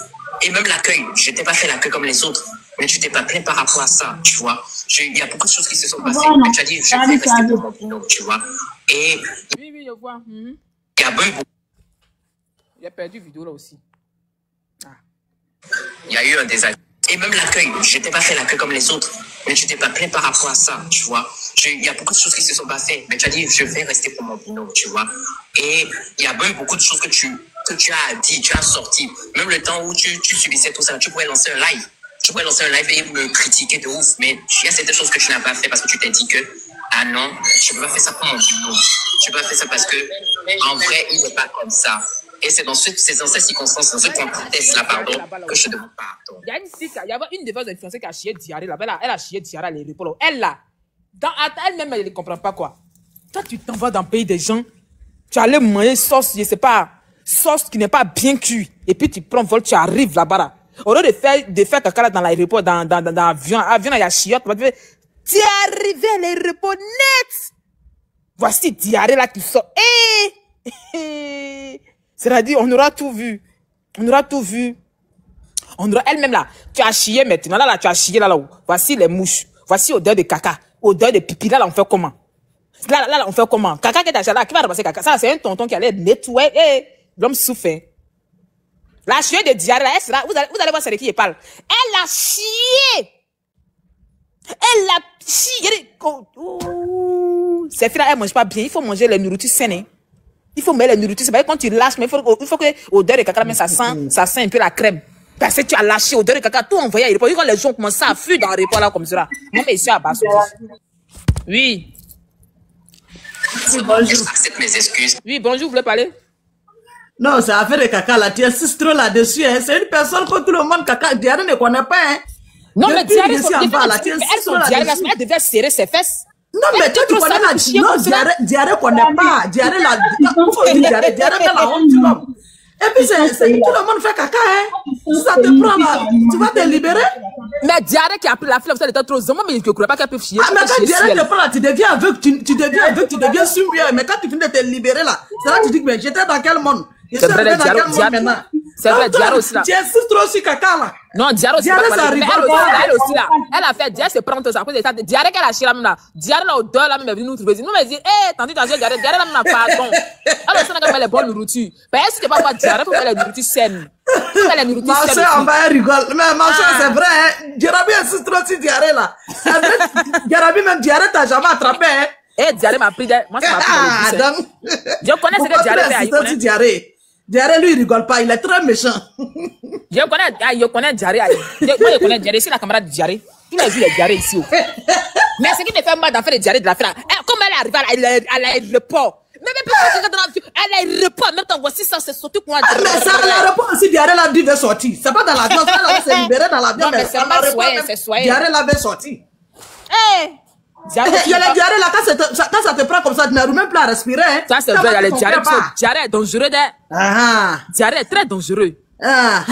et même l'accueil, je t'ai pas fait l'accueil comme les autres, mais tu t'es pas plaint par rapport à ça, tu vois, il y a beaucoup de choses qui se sont passées, mais tu as dit, je vais rester pour mon binôme, tu vois, et... Oui, je vois. Il y a beaucoup... Il a perdu vidéo là aussi. Il y a eu un désagrément. Et même l'accueil, je t'ai pas fait l'accueil comme les autres, mais tu t'es pas plaint par rapport à ça, tu vois. Il y a beaucoup de choses qui se sont passées, mais tu as dit, je vais rester pour mon binôme, tu vois. Et il y a même beaucoup de choses que tu as dit, tu as sorti. Même le temps où tu subissais tout ça, tu pourrais lancer un live. Tu pourrais lancer un live et me critiquer de ouf, mais il y a certaines choses que tu n'as pas fait parce que tu t'es dit que, ah non, je peux pas faire ça pour mon binôme. Je peux pas faire ça parce que, en vrai, il n'est pas comme ça. Et c'est dans ces circonstances, dans ce contexte-là, pardon, que je demande pardon. Il y a une fille, il y avait une de vos influenceurs qui a chié diarrhée là-bas. Elle a chié diarrhée à l'aéroport. Elle là, elle-même, elle ne comprend pas quoi. Toi, tu t'en vas dans le pays des gens, tu allais manger sauce, je sais pas, sauce qui n'est pas bien cuite. Et puis tu prends vol, tu arrives là-bas. Là. Au lieu de faire caca là dans l'aéroport, dans l'avion, il y a chiotte. Tu es arrivé à l'aéroport net. Voici diarrhée là qui sort. C'est-à-dire, on aura tout vu. On aura tout vu. On aura elle-même là. Tu as chié maintenant. Là, tu as chié là-haut. Voici les mouches. Voici odeur de caca. Odeur de pipi. Là, on fait comment? Là, on fait comment? Caca qui est là. Qui va repasser caca? Ça, c'est un tonton qui allait nettoyer. L'homme souffre. La chier de diarrhée là, elle sera, vous allez voir c'est qui parle. Elle a chié. Elle a chié. ces filles-là, elles ne mangent pas bien. Il faut manger les nourritures saines. Hein. Il faut mettre les nourritures. C'est pas quand tu lâches, mais il faut que l'odeur de caca, mais ça sent un peu la crème. Parce que tu as lâché odeur de caca, tout envoyé à l'aéroport. Quand les gens commencent à fuir dans l'aéroport là comme ça. Moi, mais ici à Basso. Oui. Bonjour. Accepte mes excuses. Oui, bonjour, vous voulez parler? Non, c'est affaire de caca là. Tu insistes trop là-dessus. Hein. C'est une personne que tout le monde caca. Diarra ne connaît pas. Hein. Non, mais Diarra, elles devait serrer ses fesses. Non, mais toi, tu connais la... Non, Diarra connaît pas. Diarra, la... Diarra fait la honte du monde. Et puis, tout le monde fait caca, hein. Si ça te prend là, tu vas te libérer. Mais Diarra qui a pris la flemme, ça était trop zéro, mais je ne crois pas qu'elle peut chier. Ah, mais quand Diarra te prend là, tu deviens aveugle, tu deviens summieux. Mais quand tu finis de te libérer là, c'est là que tu dis, mais j'étais dans quel monde? C'est vrai, Diarra. C'est vrai, Diarra aussi là. Tu insistes trop sur caca là. Non, Diarra aussi. Elle aussi là. Elle a fait, Diarra se prend tout ça. Diarra qu'elle a chié là même là. Diarra là, odeur là, même, elle est venue nous trouver. Nous, elle dit, hé, tandis que Diarra là, même là, pardon. Alors, ça n'a qu'à faire les bonnes nourritures. Mais est-ce que tu vas pas Diarra, il faut faire les nourritures saines. Ma soeur, on va rigoler. Mais ma soeur, c'est vrai, hein. Diarra insiste trop sur Diarra là. Diarra même, Diarra t'a jamais attrapé, hein. Eh, Diarra m'a pris moi, ça m'a pris. Je connais ce que Diarra fait. Diarra, lui, il rigole pas, il est très méchant. Je connais Diarra. Moi, je connais Diarra, c'est la camarade de Diarra. Tous les jours, il est Diarra ici. Mais ce qui me fait mal d'en faire les Diarra de la fille, comme elle arrive à l'aéroport. Mais elle a l'aéroport, même quand voici ça, c'est surtout quoi. Mais ça, à l'aéroport aussi, Diarra l'a dit de sortir. C'est pas dans l'avion, ça, elle s'est libérée dans l'avion. Non, mais c'est pas soyez. Diarra l'avait sorti. Eh! Il y a les diarrhées là, quand ça te prend comme ça, tu n'arrives même plus à respirer. Hein. Ça, c'est vrai, il y a les diarrhées. Diarrhée est dangereux. Diarrhée est très dangereux. Ça,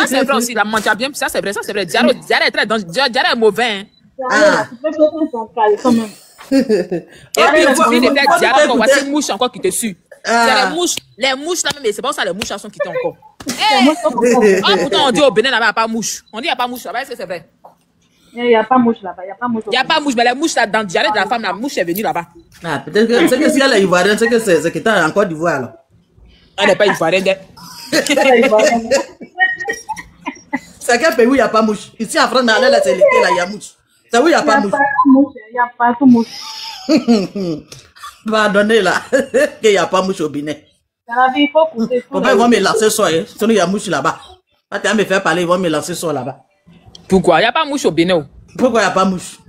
c'est vrai aussi, la mentir bien. Ça, c'est vrai. Diarrhée est très dangereux. Diarrhée est mauvais. Et puis, tu finis de faire diarrhée, voici une mouche encore qui te suit. Les mouches là, mais c'est pas ça, les mouches sont quittées encore. Pourtant, on dit au Bénin, là-bas, il n'y a pas mouche. On dit, il n'y a pas mouche là-bas, est-ce que c'est vrai? Il n'y a pas mouche là-bas, il n'y a pas mouche. Il n'y a pas mouche, mais la mouche là, dans le diarrhée de la femme, la mouche est venue là-bas. Ah, peut-être que c'est que si elle est ivoirienne, c'est que c'est qui est en Côte d'Ivoire alors. Elle n'est pas ivoirienne. C'est quel pays où il n'y a pas mouche? Ici en France, dans la c'est l'été là, il y a mouche. C'est où il n'y a pas mouche. Il n'y a pas de mouche. Va donner là, qu'il n'y a pas mouche au Bénin. Il faut couper. Pourquoi ils vont me lancer ça, hein? Sinon il y a mouche là-bas. Quand tu vas me faire parler, ils vont me lancer ça là-bas. Pourquoi? Il n'y a pas mouche au Bénin. Pourquoi il n'y a pas mouche?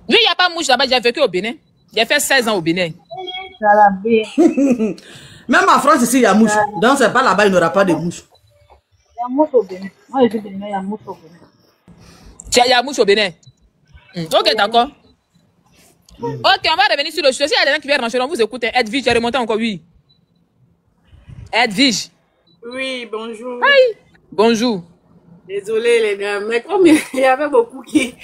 Oui, il n'y a pas mouche là-bas. J'ai vécu au Bénin. J'ai fait 16 ans au Bénin. Même en France, ici, il y a mouche. Donc, c'est pas là-bas, il n'y aura pas de mouche. Il y a mouche au Bénin. Moi, je suis Bénin, il y a mouche au Bénin. Il y a mouche au Bénin. Ok, d'accord. Ok, on va revenir sur le sujet. Il y a des gens qui viennent rentrer, on vous écoute. Edwige, j'ai remonté encore, oui. Edwige. Oui, bonjour. Hi. Bonjour. Désolée les gars, mais comme il y avait beaucoup qui...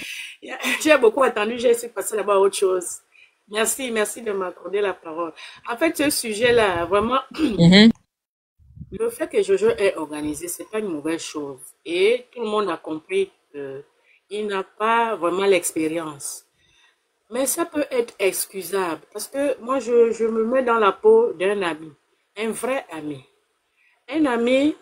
J'ai beaucoup attendu, j'ai essayé de passer là-bas à autre chose. Merci de m'accorder la parole. En fait, ce sujet-là, vraiment, le fait que Jojo est organisé, c'est pas une mauvaise chose. Et tout le monde a compris qu'il n'a pas vraiment l'expérience. Mais ça peut être excusable. Parce que moi, je me mets dans la peau d'un ami, un vrai ami. Un ami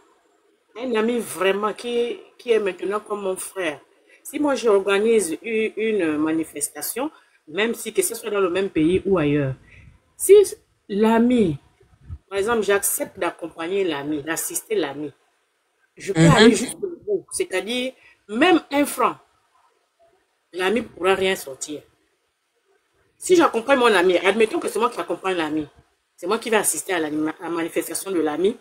vraiment qui est maintenant comme mon frère. Si moi j'organise une manifestation, même si que ce soit dans le même pays ou ailleurs, si l'ami, par exemple, j'accepte d'accompagner l'ami, d'assister l'ami, je peux aller jusqu'au bout. C'est-à-dire, même 1 franc, l'ami ne pourra rien sortir. Si j'accompagne mon ami, admettons que c'est moi qui accompagne l'ami, c'est moi qui vais assister à la manifestation de l'ami,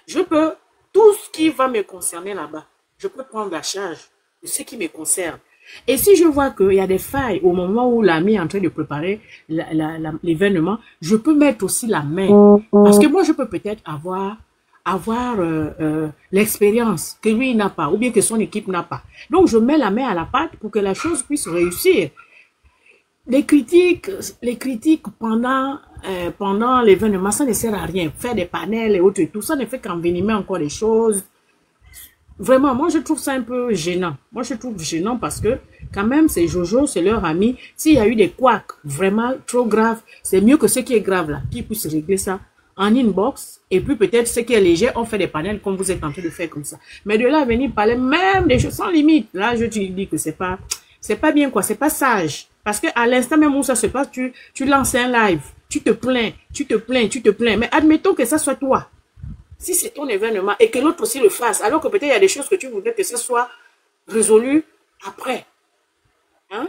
je peux, tout ce qui va me concerner là-bas, je peux prendre la charge de ce qui me concerne. Et si je vois qu'il y a des failles au moment où l'ami est en train de préparer l'événement, je peux mettre aussi la main. Parce que moi, je peux peut-être avoir l'expérience que lui n'a pas, ou bien que son équipe n'a pas. Donc, je mets la main à la pâte pour que la chose puisse réussir. Les critiques pendant l'événement, ça ne sert à rien. Faire des panels et autres et tout, ça ne fait qu'envenimer encore les choses. Vraiment, moi je trouve ça un peu gênant. Moi je trouve gênant parce que quand même c'est Jojo, c'est leur ami. S'il y a eu des couacs vraiment trop graves, c'est mieux que ce qui est grave là, qu'ils puissent régler ça en inbox. Et puis peut-être ce qui est léger, on fait des panels comme vous êtes en train de faire comme ça. Mais de là à venir parler même des choses sans limite, là je te dis que c'est pas... C'est pas bien, quoi. C'est pas sage. Parce que à l'instant même où ça se passe, tu lances un live. Tu te plains, tu te plains, tu te plains. Mais admettons que ça soit toi. Si c'est ton événement et que l'autre aussi le fasse, alors que peut-être il y a des choses que tu voudrais que ça soit résolu après. Hein?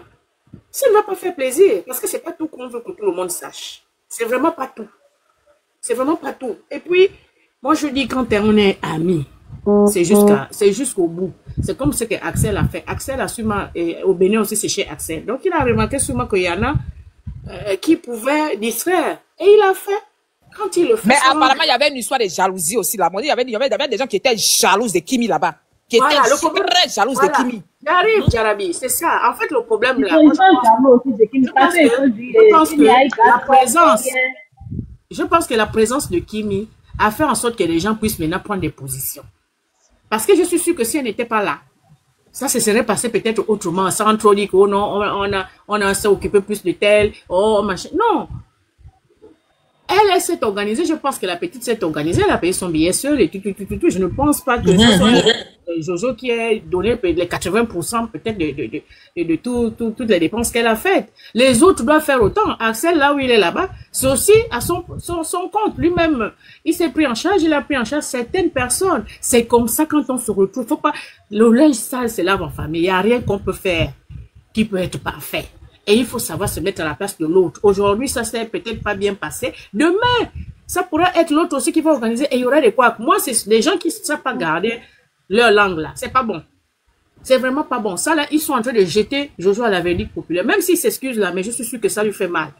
Ça ne va pas faire plaisir. Parce que c'est pas tout qu'on veut que tout le monde sache. C'est vraiment pas tout. C'est vraiment pas tout. Et puis, moi je dis quand on est amis, c'est jusqu'au bout. C'est comme ce que Axel a fait. Axel a sûrement, et au Bénin aussi c'est chez Axel. Donc il a remarqué sûrement qu'il y en a qui pouvaient distraire. Et il a fait. Quand il le fait. Mais apparemment, il y avait une histoire de jalousie aussi là. Il y avait des gens qui étaient jalouses de Kimi là-bas. Qui étaient très jalouses de Kimi. J'arrive, Jarabi, c'est ça. En fait, le problème là. Je pense que la présence de Kimi a fait en sorte que les gens puissent maintenant prendre des positions. Parce que je suis sûre que si elle n'était pas là, ça se serait passé peut-être autrement, sans trop dire que oh non, on a s'est occupé plus de tel, oh machin. Non. Elle s'est organisée, je pense que la petite s'est organisée, elle a payé son billet seule et tout. Je ne pense pas que ce soit Jojo qui ait donné les 80% peut-être de toutes les dépenses qu'elle a faites. Les autres doivent faire autant. Axel, là où il est là-bas, c'est aussi à son compte lui-même. Il s'est pris en charge, il a pris en charge certaines personnes. C'est comme ça quand on se retrouve. Faut pas, le linge sale se lave en famille. Il n'y a rien qu'on peut faire qui peut être parfait. Et il faut savoir se mettre à la place de l'autre. Aujourd'hui, ça s'est peut-être pas bien passé. Demain, ça pourrait être l'autre aussi qui va organiser et il y aura des quoi. Moi, c'est des gens qui ne savent pas garder leur langue là. C'est pas bon. C'est vraiment pas bon. Ça là, ils sont en train de jeter Jojo à la verdict populaire. Même s'il s'excuse là, mais je suis sûr que ça lui fait mal.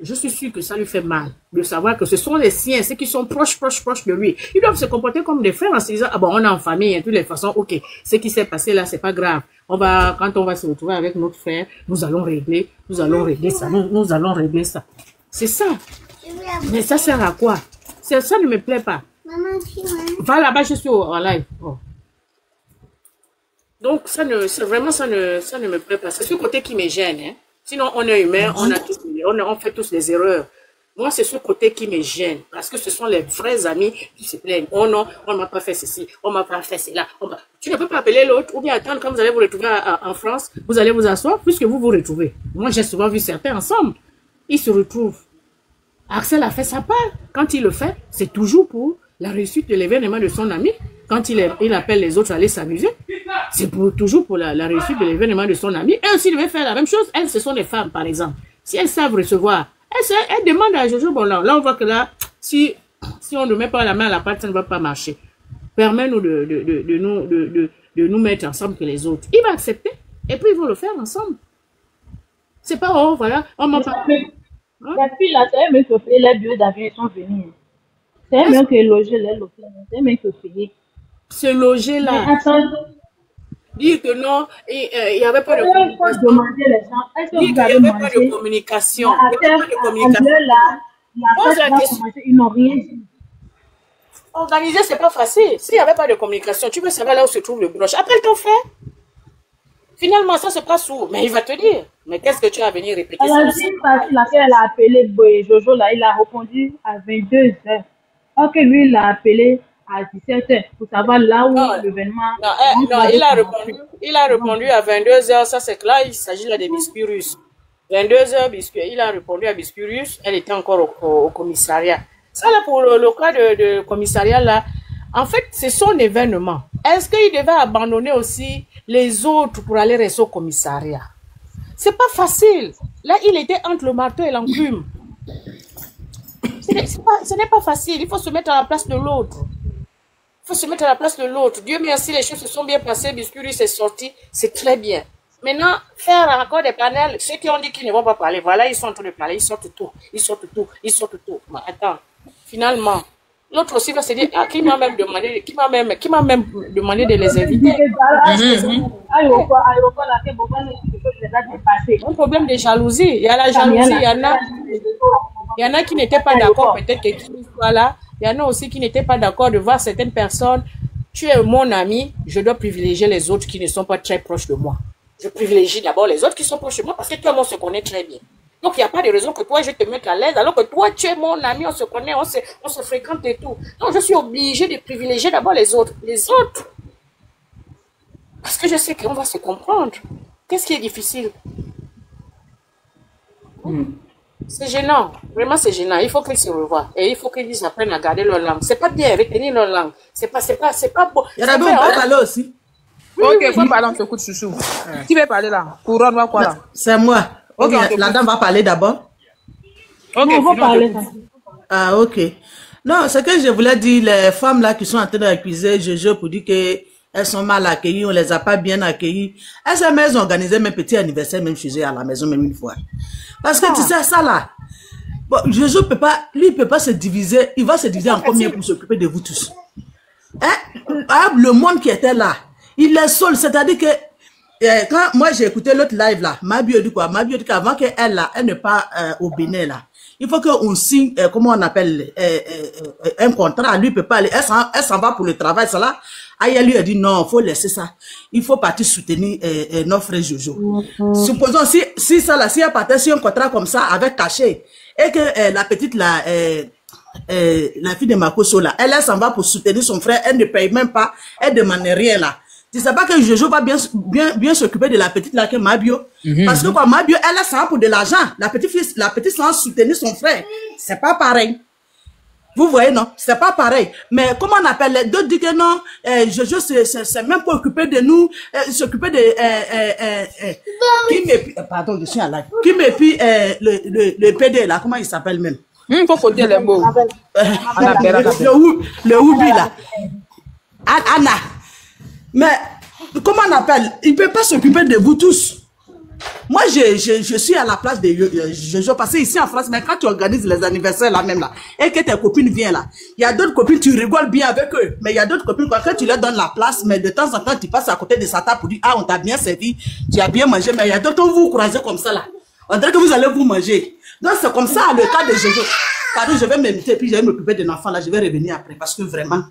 Je suis sûr que ça lui fait mal de savoir que ce sont les siens, ceux qui sont proches de lui. Ils doivent se comporter comme des frères en se disant, ah bon, on est en famille, de toutes les façons, ok, ce qui s'est passé là, c'est pas grave. Quand on va se retrouver avec notre frère, nous allons régler ça, nous allons régler ça. C'est ça. Mais ça sert à quoi? Ça ne me plaît pas. Va là-bas, je suis en live. Oh. Donc, ça ne me plaît pas. C'est ce côté qui me gêne, hein. Sinon, on est humain, on fait tous des erreurs. Moi, c'est ce côté qui me gêne. Parce que ce sont les vrais amis qui se plaignent. Oh non, on m'a pas fait ceci, on m'a pas fait cela. Tu ne peux pas appeler l'autre ou bien attendre quand vous allez vous retrouver en France, vous allez vous asseoir puisque vous vous retrouvez. Moi, j'ai souvent vu certains ensemble. Ils se retrouvent. Axel a fait sa part. Quand il le fait, c'est toujours pour la réussite de l'événement de son ami. Quand il appelle les autres à aller s'amuser, c'est toujours pour la réussite de l'événement de son ami. Elle aussi devait faire la même chose. Elles, ce sont des femmes, par exemple. Si elles savent recevoir, elles demandent à Jojo, bon là on voit que là, si on ne met pas la main à la pâte, ça ne va pas marcher. Permets-nous de nous mettre ensemble que les autres. Il va accepter et puis ils vont le faire ensemble. C'est pas, oh voilà, on m'a pas fait. La fille là, c'est elle-même qui a payé les billets d'avion, ils sont venus. C'est elle-même qui a logé les locaux. C'est elle-même qui a payé. Se loger là. Dire que non, il n'y avait pas de communication. Ils n'ont rien dit. Organiser, c'est pas facile. S'il n'y avait pas de communication, tu veux savoir là où se trouve le broche. Appelle ton frère. Finalement, ça se passe où? Mais il va te dire. Mais qu'est-ce que tu as à venir répéter ça? Elle a appelé Jojo là, il a répondu à 22h. Or que lui, il a appelé à 17h pour savoir là où l'événement. Non, il a répondu à 22h. Ça, c'est que là, il s'agit là des biscuits russes. 22h, biscuits. Il a répondu à biscuits russes. Elle était encore au commissariat. Ça, là, pour le cas de commissariat, là, en fait, c'est son événement. Est-ce qu'il devait abandonner aussi les autres pour aller rester au commissariat? C'est pas facile. Là, il était entre le marteau et l'enclume. Ce n'est pas facile. Il faut se mettre à la place de l'autre. Il faut se mettre à la place de l'autre. Dieu merci, les choses se sont bien passées. Biscuit est sorti. C'est très bien. Maintenant, faire encore des panels. Ceux qui ont dit qu'ils ne vont pas parler, voilà, ils sont en train de parler. Ils sortent tout. Mais attends, finalement, l'autre aussi va se dire, qui m'a même demandé de les inviter. Un problème de jalousie. Il y a la jalousie, il y en a qui n'étaient pas d'accord, peut-être que Kimi soit là. Il y en a aussi qui n'étaient pas d'accord de voir certaines personnes. Tu es mon ami, je dois privilégier les autres qui ne sont pas très proches de moi. Je privilégie d'abord les autres qui sont proches de moi parce que toi, on se connaît très bien. Donc, il n'y a pas de raison que toi, je te mette à l'aise, alors que toi, tu es mon ami, on se connaît, on se fréquente et tout. Donc, je suis obligée de privilégier d'abord les autres. Parce que je sais qu'on va se comprendre. Qu'est-ce qui est difficile? C'est gênant. Vraiment, c'est gênant. Il faut qu'ils se revoient. Et il faut qu'ils apprennent à garder leur langue. C'est pas bien, retenir leur langue. C'est pas bon. Il y en a d'autres qui parlent aussi. Ok, faut parler, on t'écoute, chouchou. Qui veut parler là? Couronne, va quoi là? C'est moi. Ok, la dame va parler d'abord. Ok, on va parler. Ah, ok. Non, ce que je voulais dire, les femmes là qui sont en train d'accuser Jojo pour dire qu'elles sont mal accueillies, on les a pas bien accueillies. Elles ont organisé mes petits anniversaires même chez eux à la maison, même une fois. Parce que tu sais, ça là, bon, Jojo peut pas, lui il peut pas se diviser, il va se diviser en combien pour s'occuper de vous tous. Hein? Le monde qui était là, il est seul, c'est-à-dire que quand moi j'ai écouté l'autre live là, Mabio dit quoi? Mabio dit qu'avant qu'elle là, elle n'est pas au Bénin là, il faut qu'on signe, comment on appelle, un contrat. Lui peut pas aller, elle s'en va pour le travail, ça là. Aya lui a dit non, faut laisser ça. Il faut partir soutenir notre frère Jojo. Supposons si ça là, si elle partait sur un contrat comme ça avec cachet et que la petite là, la fille de Makoso là, elle s'en va pour soutenir son frère, elle ne paye même pas, elle demande rien là. Tu sais pas que Jojo va bien s'occuper de la petite là que Mabio. Parce que quoi, Mabio, elle s'en va pour de l'argent. La petite s'en va soutenir son frère. C'est pas pareil. Vous voyez, non? C'est pas pareil. Mais comment on appelle les d'autres disent que non, Jojo c'est même pas occupé de nous, s'occuper de qui m'épie, pardon, je suis à live. Qui m'épie le PD là, comment il s'appelle même? Faut côté les mots. Le Oubi là. Anna. Mais, comment on appelle? Il ne peut pas s'occuper de vous tous. Moi, je suis à la place de Jojo, parce que ici en France, mais quand tu organises les anniversaires là même là, et que tes copines viennent là, il y a d'autres copines, tu rigoles bien avec eux, mais il y a d'autres copines, quand tu leur donnes la place, mais de temps en temps, tu passes à côté de sa table pour dire, ah, on t'a bien servi, tu as bien mangé, mais il y a d'autres, vous croisez comme ça là. On dirait que vous allez vous manger. Donc, c'est comme ça, le cas de Jojo. Pardon, je vais m'inviter, puis je vais m'occuper de l'enfant là, je vais revenir après, parce que vraiment.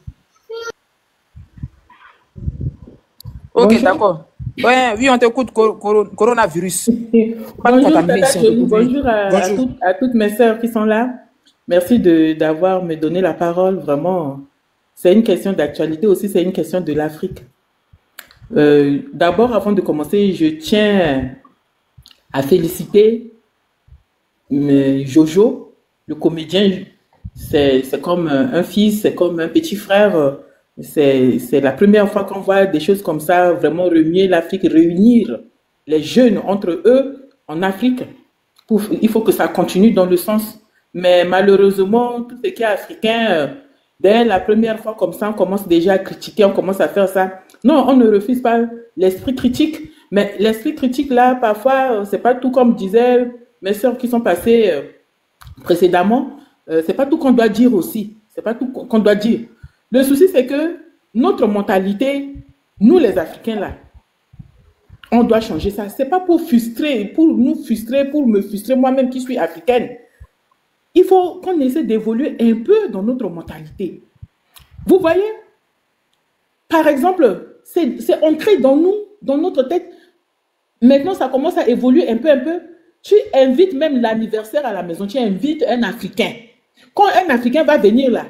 Ok, d'accord. Ouais, oui, on t'écoute, coronavirus. Bonjour à toutes mes sœurs qui sont là. Merci d'avoir me donné la parole. Vraiment, c'est une question d'actualité aussi, c'est une question de l'Afrique. D'abord, avant de commencer, je tiens à féliciter Jojo, le comédien. C'est comme un fils, c'est comme un petit frère. C'est la première fois qu'on voit des choses comme ça, vraiment remuer l'Afrique, réunir les jeunes entre eux en Afrique. Il faut que ça continue dans le sens. Mais malheureusement, tout ce qui est africain, dès la première fois comme ça, on commence déjà à critiquer, on commence à faire ça. Non, on ne refuse pas l'esprit critique. Mais l'esprit critique, là, parfois, c'est pas tout comme disaient mes sœurs qui sont passées précédemment. C'est pas tout qu'on doit dire aussi. C'est pas tout qu'on doit dire. Le souci, c'est que notre mentalité, nous les Africains là, on doit changer ça. C'est pas pour frustrer, pour nous frustrer, pour me frustrer moi-même qui suis africaine. Il faut qu'on essaie d'évoluer un peu dans notre mentalité. Vous voyez, par exemple, c'est ancré dans nous, dans notre tête. Maintenant, ça commence à évoluer un peu. Tu invites même l'anniversaire à la maison, tu invites un Africain. Quand un Africain va venir là,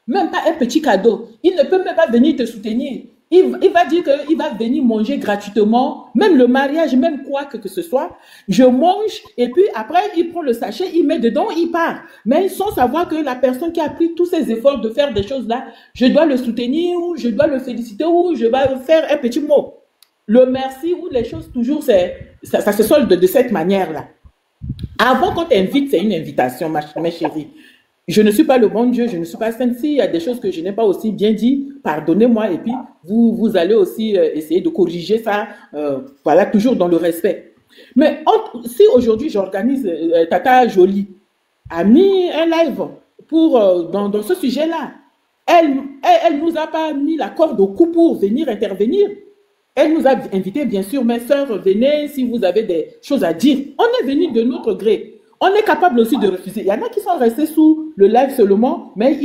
même pas un petit cadeau. Il ne peut même pas venir te soutenir. Il va dire qu'il va venir manger gratuitement, même le mariage, même quoi que ce soit. Je mange et puis après, il prend le sachet, il met dedans, il part. Mais sans savoir que la personne qui a pris tous ces efforts de faire des choses là, je dois le soutenir ou je dois le féliciter ou je vais faire un petit mot. Le merci ou les choses toujours, ça se solde de cette manière-là. Avant, quand tu invites, c'est une invitation, mes chéris. Je ne suis pas le bon Dieu, je ne suis pas sainte. S'il y a des choses que je n'ai pas aussi bien dit, pardonnez-moi et puis vous allez aussi essayer de corriger ça, voilà, toujours dans le respect. Mais si aujourd'hui j'organise, Tata Jolie a mis un live dans ce sujet-là, elle nous a pas mis la corde au cou pour venir intervenir. Elle nous a invités, bien sûr, mes sœurs, venez si vous avez des choses à dire. On est venu de notre gré. On est capable aussi de refuser. Il y en a qui sont restés sous le live seulement, mais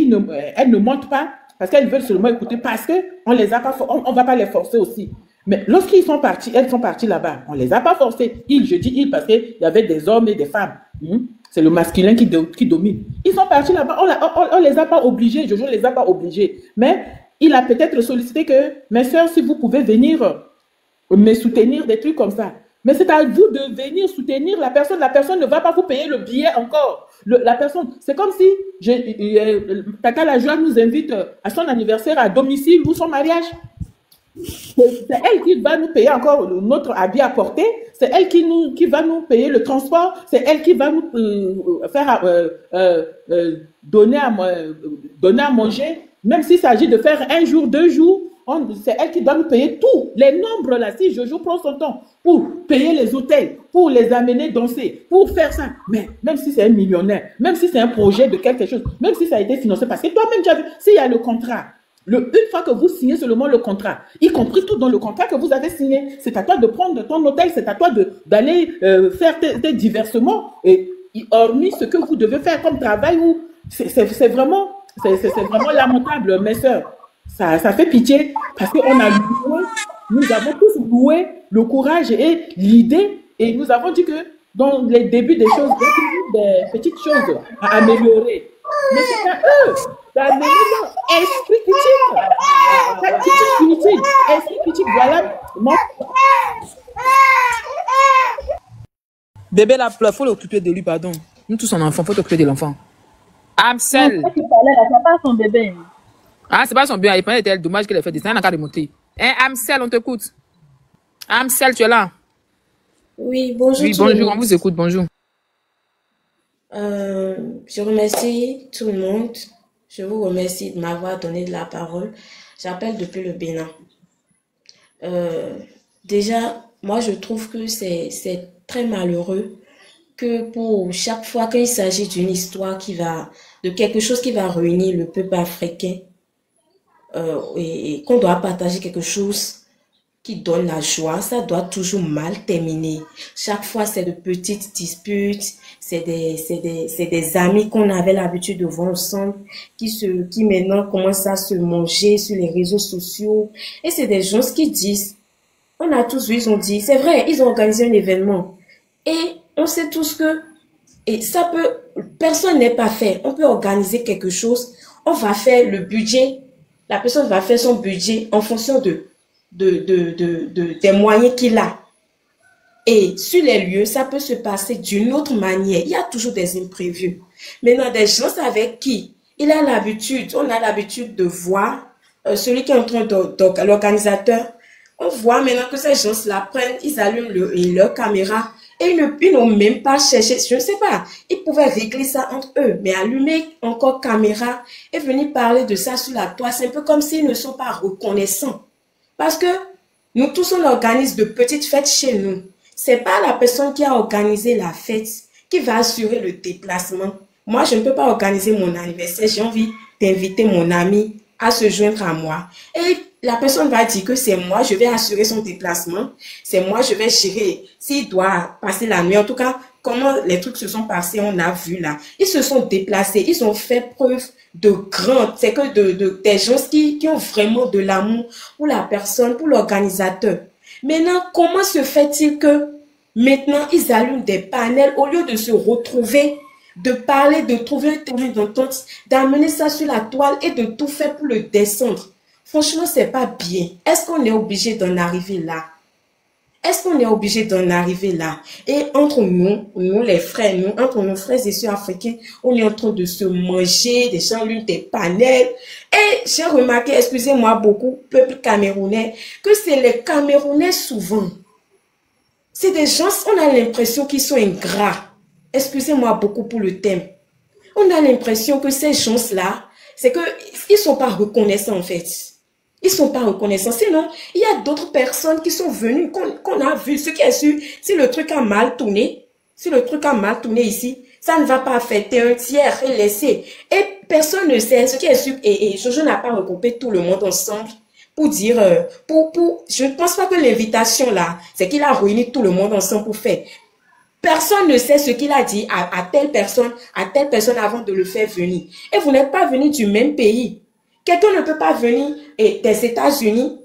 elles ne mentent pas parce qu'elles veulent seulement écouter parce qu'on les a pas, on va pas les forcer aussi. Mais lorsqu'ils sont partis, elles sont parties là-bas, on les a pas forcés. Je dis ils parce qu'il y avait des hommes et des femmes. C'est le masculin qui domine. Ils sont partis là-bas, on les a pas obligés, Jojo les a pas obligés. Mais il a peut-être sollicité que, mes sœurs, si vous pouvez venir me soutenir, des trucs comme ça. Mais c'est à vous de venir soutenir la personne. La personne ne va pas vous payer le billet encore. La personne, c'est comme si Tata la Joie nous invite à son anniversaire à domicile ou son mariage. C'est elle qui va nous payer encore notre habit à porter. C'est elle qui va nous payer le transport. C'est elle qui va nous faire donner à manger. Même s'il s'agit de faire 1 jour, 2 jours, c'est elle qui doit nous payer tout. Les nombres là, si Jojo prend son temps pour payer les hôtels, pour les amener danser, pour faire ça. Mais même si c'est un millionnaire, même si c'est un projet de quelque chose, même si ça a été financé, parce que toi-même tu as vu, s'il y a le contrat, une fois que vous signez seulement le contrat, y compris tout dans le contrat que vous avez signé, c'est à toi de prendre ton hôtel, c'est à toi d'aller faire tes diversements, et hormis ce que vous devez faire comme travail, c'est vraiment lamentable, mes sœurs. Ça fait pitié, parce qu'on a loué, nous avons tous loué le courage et l'idée, et nous avons dit que dans les débuts des choses, des petites choses à améliorer. Mais c'est à eux d'améliorer esprit critique. Inutile. Esprit critique, voilà. Bébé, là, il faut l'occuper de lui, pardon. Nous tous son enfant, il faut t'occuper de l'enfant. Amsel. C'est pas son bébé. Ah, c'est pas son bébé, il parlait d'elle, dommage qu'elle ait fait des ça, elle n'a qu'à remonter. Hein, Amsel, on t'écoute. Amsel, tu es là? Oui, bonjour. Oui, bonjour, on vous écoute, bonjour. Je remercie tout le monde. Je vous remercie de m'avoir donné de la parole. J'appelle depuis le Bénin. Déjà, moi, je trouve que c'est très malheureux que pour chaque fois qu'il s'agit d'une histoire de quelque chose qui va réunir le peuple africain, et qu'on doit partager quelque chose qui donne la joie, ça doit toujours mal terminer. Chaque fois, c'est de petites disputes, c'est des amis qu'on avait l'habitude de voir ensemble, qui maintenant commencent à se manger sur les réseaux sociaux. Et c'est des gens qui disent, on a tous vu, ils ont dit, c'est vrai, ils ont organisé un événement. Et on sait tous que, et ça peut, personne n'est pas fait. On peut organiser quelque chose, on va faire le budget, la personne va faire son budget en fonction des moyens qu'il a. Et sur les lieux, ça peut se passer d'une autre manière. Il y a toujours des imprévus. Maintenant, des gens avec qui on a l'habitude de voir, celui qui est en train l'organisateur, on voit maintenant que ces gens-là ils allument leur caméra et ils n'ont même pas cherché, je ne sais pas, ils pouvaient régler ça entre eux, mais allumer encore caméra et venir parler de ça sur la toile, c'est un peu comme s'ils ne sont pas reconnaissants. Parce que nous tous, on organise de petites fêtes chez nous. C'est pas la personne qui a organisé la fête qui va assurer le déplacement. Moi, je ne peux pas organiser mon anniversaire. J'ai envie d'inviter mon ami à se joindre à moi. Et la personne va dire que c'est moi, je vais assurer son déplacement. C'est moi, je vais gérer s'il doit passer la nuit. En tout cas, comment les trucs se sont passés, on a vu là. Ils se sont déplacés, ils ont fait preuve de grande, c'est que des gens qui ont vraiment de l'amour pour la personne, pour l'organisateur. Maintenant, comment se fait-il que maintenant ils allument des panels au lieu de se retrouver, de parler, de trouver un terrain d'entente, d'amener ça sur la toile et de tout faire pour le descendre? Franchement, c'est pas bien. Est-ce qu'on est obligé d'en arriver là? Est-ce qu'on est obligé d'en arriver là? Et entre nous les frères, entre nos frères et sœurs africains, on est en train de se manger, des gens allument des panels. Et j'ai remarqué, excusez-moi beaucoup, peuple camerounais, que c'est les Camerounais souvent. C'est des gens, on a l'impression qu'ils sont ingrats. Excusez-moi beaucoup pour le thème. On a l'impression que ces gens-là, c'est qu'ils ne sont pas reconnaissants en fait. Ils ne sont pas reconnaissants. Sinon, il y a d'autres personnes qui sont venues, qu'on a vu. Ce qui est sûr, si le truc a mal tourné, ici, ça ne va pas affecter un tiers et laisser. Et personne ne sait. Ce qui est sûr, et Jojo n'a pas regroupé tout le monde ensemble pour dire, je ne pense pas que l'invitation là, c'est qu'il a réuni tout le monde ensemble pour faire. Personne ne sait ce qu'il a dit à telle personne avant de le faire venir. Et vous n'êtes pas venu du même pays. Quelqu'un ne peut pas venir des États-Unis.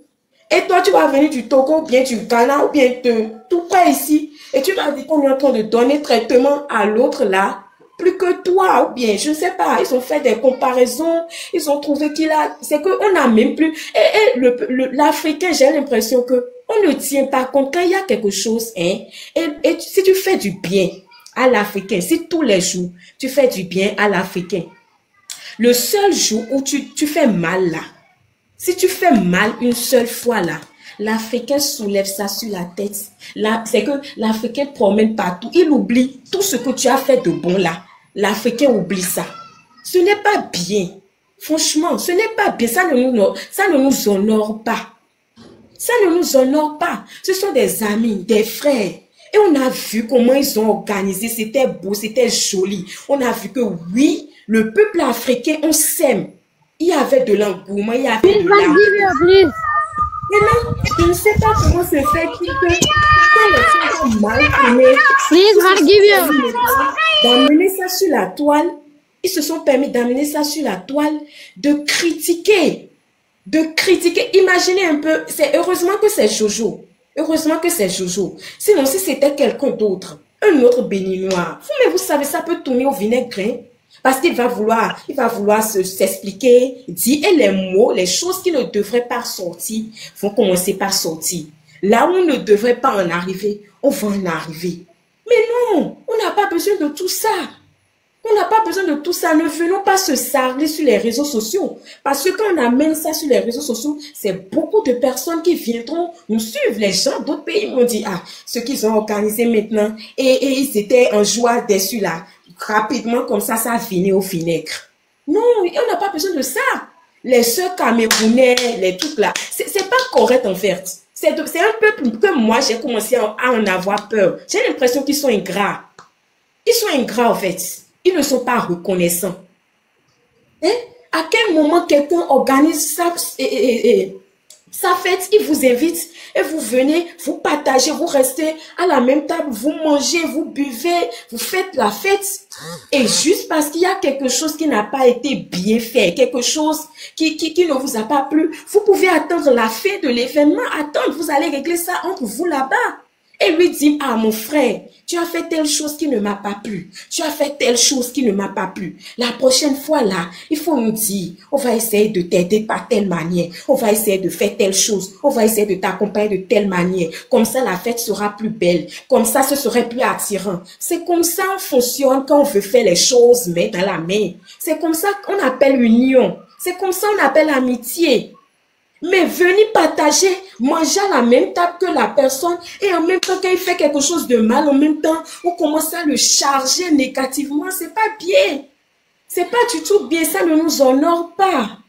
Et toi, tu vas venir du Togo, ou bien du Ghana, ou bien de tout près ici. Et tu vas dire qu'on est en train de donner traitement à l'autre là, plus que toi, ou bien, je ne sais pas. Ils ont fait des comparaisons. Ils ont trouvé c'est qu'on n'a même plus. Et l'Africain, j'ai l'impression que On ne tient pas compte quand il y a quelque chose, hein. Et si tu fais du bien à l'Africain, si tous les jours, tu fais du bien à l'Africain, le seul jour où tu fais mal là, si tu fais mal une seule fois là, l'Africain soulève ça sur la tête. Là, c'est que l'Africain promène partout. Il oublie tout ce que tu as fait de bon là. L'Africain oublie ça. Ce n'est pas bien. Franchement, ce n'est pas bien. Ça ne nous honore pas. Ça ne nous honore pas. Ce sont des amis, des frères. Et on a vu comment ils ont organisé. C'était beau, c'était joli. On a vu que oui, le peuple africain, on s'aime. Il y avait de l'engouement, il y avait de l'amour. Maintenant, je ne sais pas comment se fait que quand les gens ont mal d'amener ça sur la toile, ils se sont permis d'amener ça sur la toile, de critiquer. Imaginez un peu, c'est heureusement que c'est Jojo. Heureusement que c'est Jojo. Sinon, si c'était quelqu'un d'autre, un autre béninois, mais vous savez, ça peut tourner au vinaigre, hein? Parce qu'il va vouloir s'expliquer, dire, et les mots, les choses qui ne devraient pas sortir, vont commencer par sortir. Là où on ne devrait pas en arriver, on va en arriver. Mais non, on n'a pas besoin de tout ça. On n'a pas besoin de tout ça. Ne venons pas se sarler sur les réseaux sociaux. Parce que quand on amène ça sur les réseaux sociaux, c'est beaucoup de personnes qui viendront nous suivre. Les gens d'autres pays m'ont dit, ah, ce qu'ils ont organisé maintenant, et ils étaient en joie dessus là. Rapidement, comme ça venait au vinaigre. Non, on n'a pas besoin de ça. Les sœurs camerounais, les trucs là, c'est pas correct en fait. C'est un peuple que moi, j'ai commencé à en avoir peur. J'ai l'impression qu'ils sont ingrats. Ils sont ingrats en fait. Ils ne sont pas reconnaissants. Hein? À quel moment quelqu'un organise ça, sa fête, il vous invite et vous venez, vous partagez, vous restez à la même table, vous mangez, vous buvez, vous faites la fête. Et juste parce qu'il y a quelque chose qui n'a pas été bien fait, quelque chose qui ne vous a pas plu, vous pouvez attendre la fin de l'événement, attendre, vous allez régler ça entre vous là-bas. Et lui dit, ah mon frère, tu as fait telle chose qui ne m'a pas plu. Tu as fait telle chose qui ne m'a pas plu. La prochaine fois là, il faut nous dire, on va essayer de t'aider par telle manière. On va essayer de faire telle chose. On va essayer de t'accompagner de telle manière. Comme ça, la fête sera plus belle. Comme ça, ce serait plus attirant. C'est comme ça on fonctionne quand on veut faire les choses main dans la main. C'est comme ça qu'on appelle union. C'est comme ça qu'on appelle amitié. Mais venir partager, manger à la même table que la personne et en même temps quand il fait quelque chose de mal, en même temps, on commence à le charger négativement, c'est pas bien. C'est pas du tout bien, ça ne nous honore pas.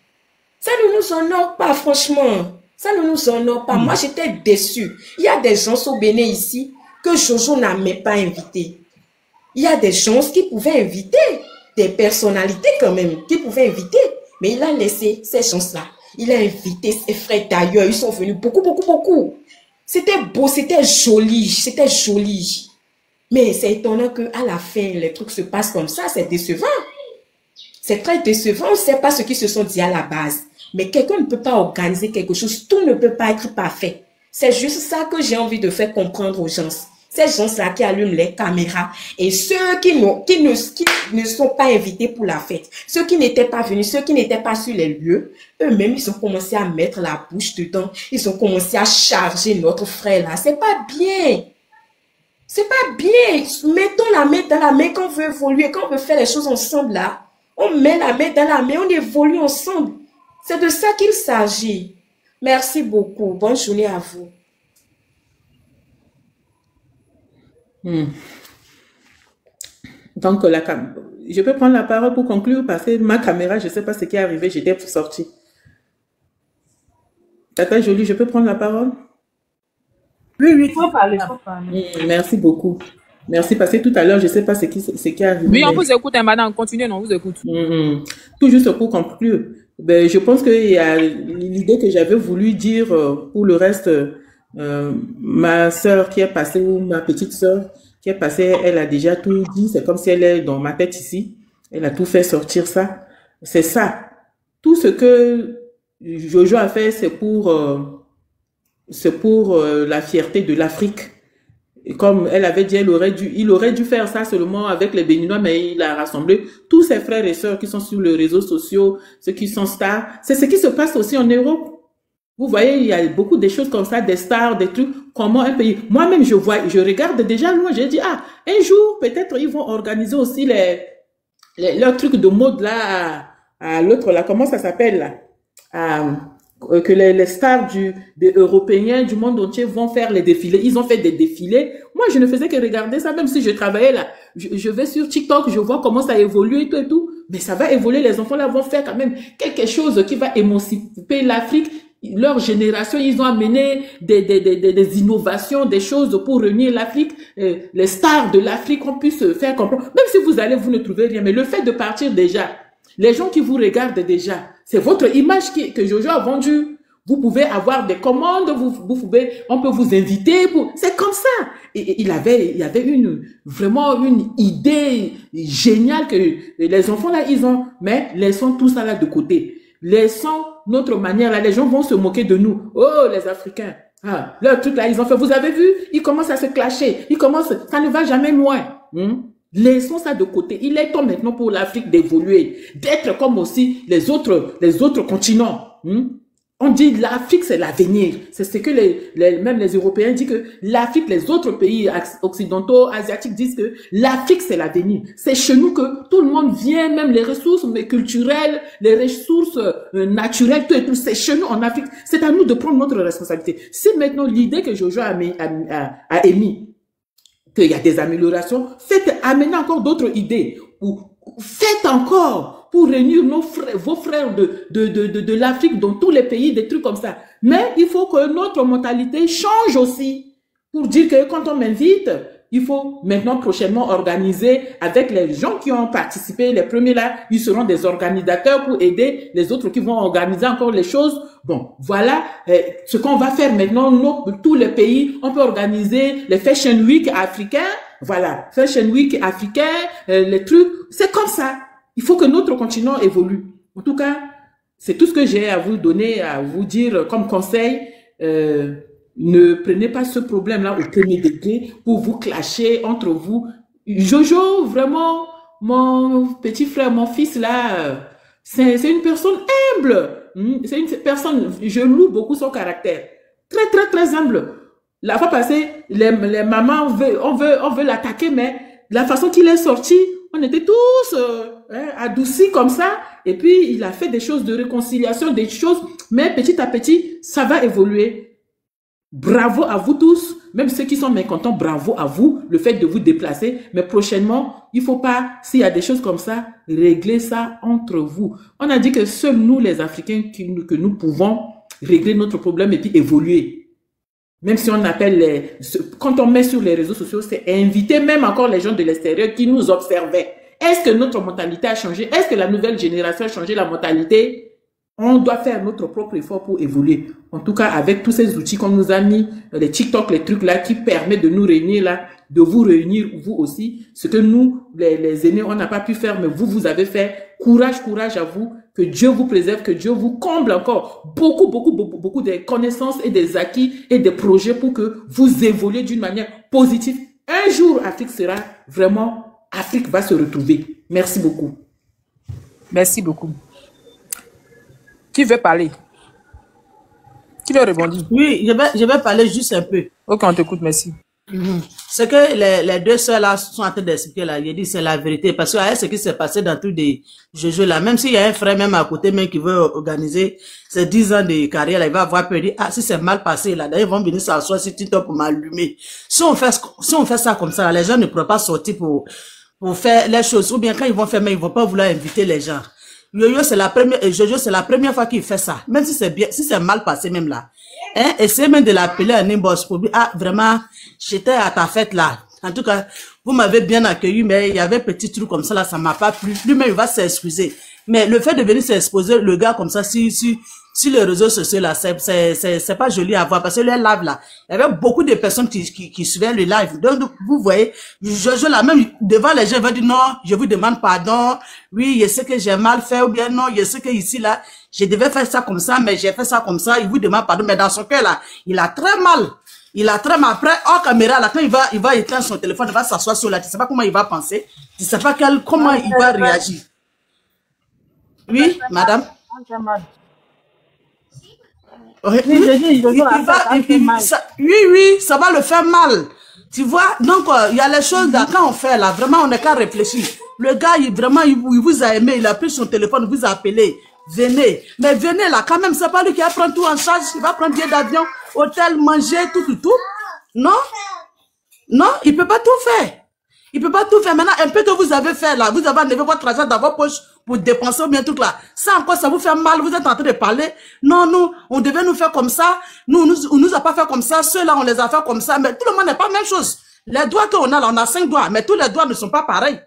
Ça ne nous honore pas, franchement. Ça ne nous honore pas. Moi, j'étais déçue. Il y a des gens au Bénin ici que Jojo n'a même pas invité. Il y a des gens qui pouvaient inviter, des personnalités quand même, qui pouvaient inviter. Mais il a laissé ces gens-là. Il a invité ses frères d'ailleurs. Ils sont venus beaucoup. C'était beau, c'était joli. Mais c'est étonnant qu'à la fin, les trucs se passent comme ça. C'est décevant. C'est très décevant. On ne sait pas ce qu'ils se sont dit à la base. Mais quelqu'un ne peut pas organiser quelque chose. Tout ne peut pas être parfait. C'est juste ça que j'ai envie de faire comprendre aux gens. Ces gens-là qui allument les caméras et ceux qui ne sont pas invités pour la fête, ceux qui n'étaient pas venus, ceux qui n'étaient pas sur les lieux, eux-mêmes, ils ont commencé à mettre la bouche dedans. Ils ont commencé à charger notre frère là. C'est pas bien. C'est pas bien. Mettons la main dans la main quand on veut évoluer, quand on veut faire les choses ensemble là. On met la main dans la main, on évolue ensemble. C'est de ça qu'il s'agit. Merci beaucoup. Bonne journée à vous. Donc, je peux prendre la parole pour conclure parce que ma caméra, je ne sais pas ce qui est arrivé, j'étais sortie. Tata Jolie, je peux prendre la parole? Oui, il faut parler. Merci beaucoup. Merci, parce que tout à l'heure, je ne sais pas ce qui est arrivé. Oui, on vous écoute, madame, continuez, on vous écoute. Tout juste pour conclure, ben, je pense qu'il y a l'idée que j'avais voulu dire pour le reste. Ma soeur qui est passée, ou ma petite soeur qui est passée, elle a déjà tout dit. C'est comme si elle est dans ma tête ici. Elle a tout fait sortir ça. C'est ça. Tout ce que Jojo a fait, c'est pour la fierté de l'Afrique. Et comme elle avait dit, il aurait dû faire ça seulement avec les Béninois, mais il a rassemblé tous ses frères et sœurs qui sont sur les réseaux sociaux, ceux qui sont stars. C'est ce qui se passe aussi en Europe. Vous voyez, il y a beaucoup de choses comme ça, des stars, des trucs. Comment un pays... Moi-même, je regarde déjà loin, j'ai dit, ah, un jour, peut-être, ils vont organiser aussi leurs trucs de mode là, à l'autre là, comment ça s'appelle là? Que les stars des Européens du monde entier vont faire les défilés. Ils ont fait des défilés. Moi, je ne faisais que regarder ça, même si je travaillais là. Je vais sur TikTok, je vois comment ça évolue et tout et tout. Mais ça va évoluer. Les enfants là vont faire quand même quelque chose qui va émanciper l'Afrique. Leur génération, ils ont amené des innovations, des choses pour réunir l'Afrique. Les stars de l'Afrique, on puisse faire comprendre. Même si vous allez, vous ne trouvez rien. Mais le fait de partir déjà, les gens qui vous regardent déjà, c'est votre image que Jojo a vendue. Vous pouvez avoir des commandes, on peut vous inviter. C'est comme ça. Et il y avait vraiment une idée géniale que les enfants là, ils ont. Mais laissons tout ça là de côté. Laissons notre manière là. Les gens vont se moquer de nous. Oh, les Africains. Ah, leur truc là, ils ont fait. Vous avez vu? Ils commencent à se clasher. Ça ne va jamais loin. Laissons ça de côté. Il est temps maintenant pour l'Afrique d'évoluer, d'être comme aussi les autres continents. On dit l'Afrique c'est l'avenir. C'est ce que même les Européens disent que l'Afrique, les autres pays occidentaux, asiatiques disent que l'Afrique c'est l'avenir. C'est chez nous que tout le monde vient, même les ressources culturelles, les ressources naturelles, tout et tout. C'est chez nous en Afrique. C'est à nous de prendre notre responsabilité. C'est maintenant l'idée que Jojo a émis, qu'il y a des améliorations, amenez encore d'autres idées. Ou faites encore pour réunir vos frères de l'Afrique dans tous les pays, des trucs comme ça. Mais il faut que notre mentalité change aussi. Pour dire que quand on m'invite, il faut maintenant prochainement organiser avec les gens qui ont participé. Les premiers là, ils seront des organisateurs pour aider les autres qui vont organiser encore les choses. Bon, voilà ce qu'on va faire maintenant. Tous les pays, on peut organiser les Fashion Week africains. Voilà, Fashion Week africains, les trucs. C'est comme ça. Il faut que notre continent évolue. En tout cas, c'est tout ce que j'ai à vous donner, à vous dire comme conseil. Ne prenez pas ce problème-là au premier degré pour vous clasher entre vous. Jojo, vraiment, mon petit frère, mon fils là, c'est une personne humble. C'est une personne, je loue beaucoup son caractère. Très, très, très humble. La fois passée, les mamans, on veut l'attaquer, mais la façon qu'il est sorti, on était tous adoucis comme ça. Et puis, il a fait des choses de réconciliation, des choses, mais petit à petit, ça va évoluer. Bravo à vous tous, même ceux qui sont mécontents, bravo à vous, le fait de vous déplacer. Mais prochainement, il ne faut pas, s'il y a des choses comme ça, régler ça entre vous. On a dit que seuls nous, les Africains, que nous pouvons régler notre problème et puis évoluer. Même si on appelle quand on met sur les réseaux sociaux, c'est inviter même encore les gens de l'extérieur qui nous observaient. Est-ce que notre mentalité a changé? Est-ce que la nouvelle génération a changé la mentalité? On doit faire notre propre effort pour évoluer. En tout cas, avec tous ces outils qu'on nous a mis, les TikTok, les trucs là, qui permettent de nous réunir là, de vous réunir vous aussi. Ce que nous, les aînés, on n'a pas pu faire, mais vous avez fait. Courage, courage à vous. Que Dieu vous préserve, que Dieu vous comble encore beaucoup de connaissances et des acquis et des projets pour que vous évoluez d'une manière positive. Un jour, Afrique sera vraiment, Afrique va se retrouver. Merci beaucoup. Merci beaucoup. Qui veut parler? Qui veut répondre? Oui, je vais parler juste un peu. Ok, on t'écoute, merci. Ce que les deux sœurs là sont en train d'expliquer là, j'ai dit c'est la vérité parce que ce qui s'est passé dans tous des jeux là, même s'il y a un frère même à côté même qui veut organiser ses 10 ans de carrière là, il va avoir peur, il dit ah si c'est mal passé là, d'ailleurs ils vont venir s'asseoir sur TikTok pour m'allumer. Si on fait ça comme ça, les gens ne pourront pas sortir pour faire les choses, ou bien quand ils vont faire mais ils vont pas vouloir inviter les gens. Jojo c'est la première fois qu'il fait ça, même si c'est bien, si c'est mal passé même là. Essayez même de l'appeler un inbox pour lui. Ah, vraiment, j'étais à ta fête là. En tout cas, vous m'avez bien accueilli, mais il y avait un petit truc comme ça là, ça m'a pas plu. Lui-même, il va s'excuser. Mais le fait de venir s'exposer, le gars comme ça, si les réseaux sociaux là, c'est pas joli à voir parce que le live là, il y avait beaucoup de personnes qui suivaient le live. Donc, vous voyez, je là, même devant les gens, il va dire non, je vous demande pardon. Oui, je sais que j'ai mal fait ou bien non, je sais que ici là, je devais faire ça comme ça, mais j'ai fait ça comme ça, il vous demande pardon. Mais dans son cœur là, il a très mal. Il a très mal. Après, hors caméra, là, quand il va éteindre son téléphone, il va s'asseoir sur là, tu sais pas comment il va penser, tu sais pas comment il va réagir. Oui, madame? Oui, oui, ça va le faire mal. Tu vois, donc il y a les choses là, quand on fait là, vraiment on n'est qu'à réfléchir. Le gars, il vous a aimé, il a pris son téléphone, il vous a appelé. Venez. Mais venez là, quand même, c'est pas lui qui va prendre tout en charge, il va prendre billet d'avion, hôtel, manger, tout. Non? Non, il peut pas tout faire. Il peut pas tout faire. Maintenant, un peu que vous avez fait là, vous avez enlevé votre argent dans vos poches pour dépenser ou bien tout là. Ça encore, ça vous fait mal, vous êtes en train de parler. Non, nous, on devait nous faire comme ça. On nous a pas fait comme ça. Ceux-là, on les a fait comme ça. Mais tout le monde n'est pas la même chose. Les doigts qu'on a là, on a 5 doigts. Mais tous les doigts ne sont pas pareils.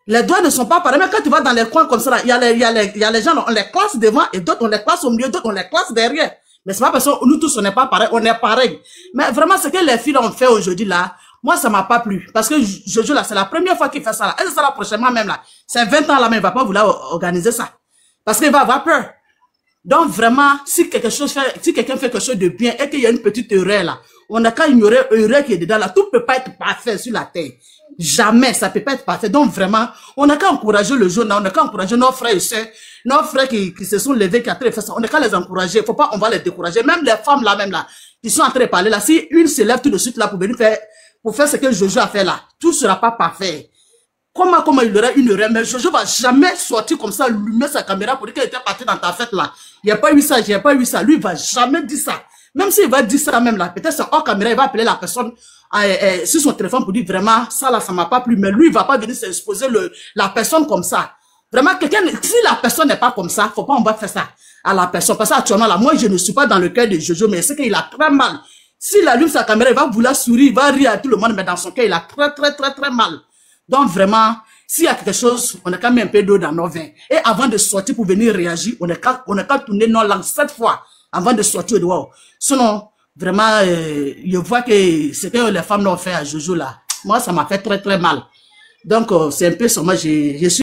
Les doigts ne sont pas pareils. Mais quand tu vas dans les coins comme ça, il y a les gens, on les classe devant et d'autres, on les classe au milieu, d'autres, on les classe derrière. Mais c'est pas parce que nous tous, on n'est pas pareils. On est pareils. Mais vraiment, ce que les filles ont fait aujourd'hui là, moi, ça m'a pas plu. Parce que Jojo, là, c'est la première fois qu'il fait ça, là. Et c'est ça, là, prochainement, même, là. C'est 20 ans, là, mais il va pas vouloir organiser ça. Parce qu'il va avoir peur. Donc, vraiment, si quelqu'un fait quelque chose de bien et qu'il y a une petite erreur, là, on n'a qu'à ignorer l'erreur qui est dedans, là. Tout peut pas être parfait sur la terre. Jamais, ça peut pas être parfait. Donc, vraiment, on n'a qu'à encourager le jeune, là. On n'a qu'à encourager nos frères et sœurs, nos frères qui se sont levés, qui ont fait ça. On n'a qu'à les encourager. Faut pas, on va les décourager. Même les femmes, là, même, là, qui sont en train de parler, là. Si une se lève tout de suite, là, pour venir pour faire ce que Jojo a fait là, tout sera pas parfait. Comment il y aura une erreur, mais Jojo va jamais sortir comme ça, allumer sa caméra pour dire qu'elle était partie dans ta fête là. Il n'y a pas eu ça, j'ai pas eu ça. Lui, il va jamais dire ça. Même s'il va dire ça même là, peut-être c'est hors caméra, il va appeler la personne sur son téléphone pour dire vraiment, ça là, ça m'a pas plu, mais lui, il va pas venir s'exposer la personne comme ça. Vraiment, si la personne n'est pas comme ça, faut pas on va faire ça à la personne. Parce qu'actuellement là, moi, je ne suis pas dans le cœur de Jojo, mais c'est qu'il a très mal. S'il allume sa caméra, il va vouloir sourire, il va rire à tout le monde, mais dans son cœur, il a très mal. Donc vraiment, s'il y a quelque chose, on a quand même un peu d'eau dans nos vins. Et avant de sortir pour venir réagir, on a qu'à tourner nos langues 7 fois avant de sortir dehors. Sinon, vraiment, je vois que ce que les femmes ont fait à Jojo là, moi, ça m'a fait très mal. Donc, c'est un peu ça. Moi, je suis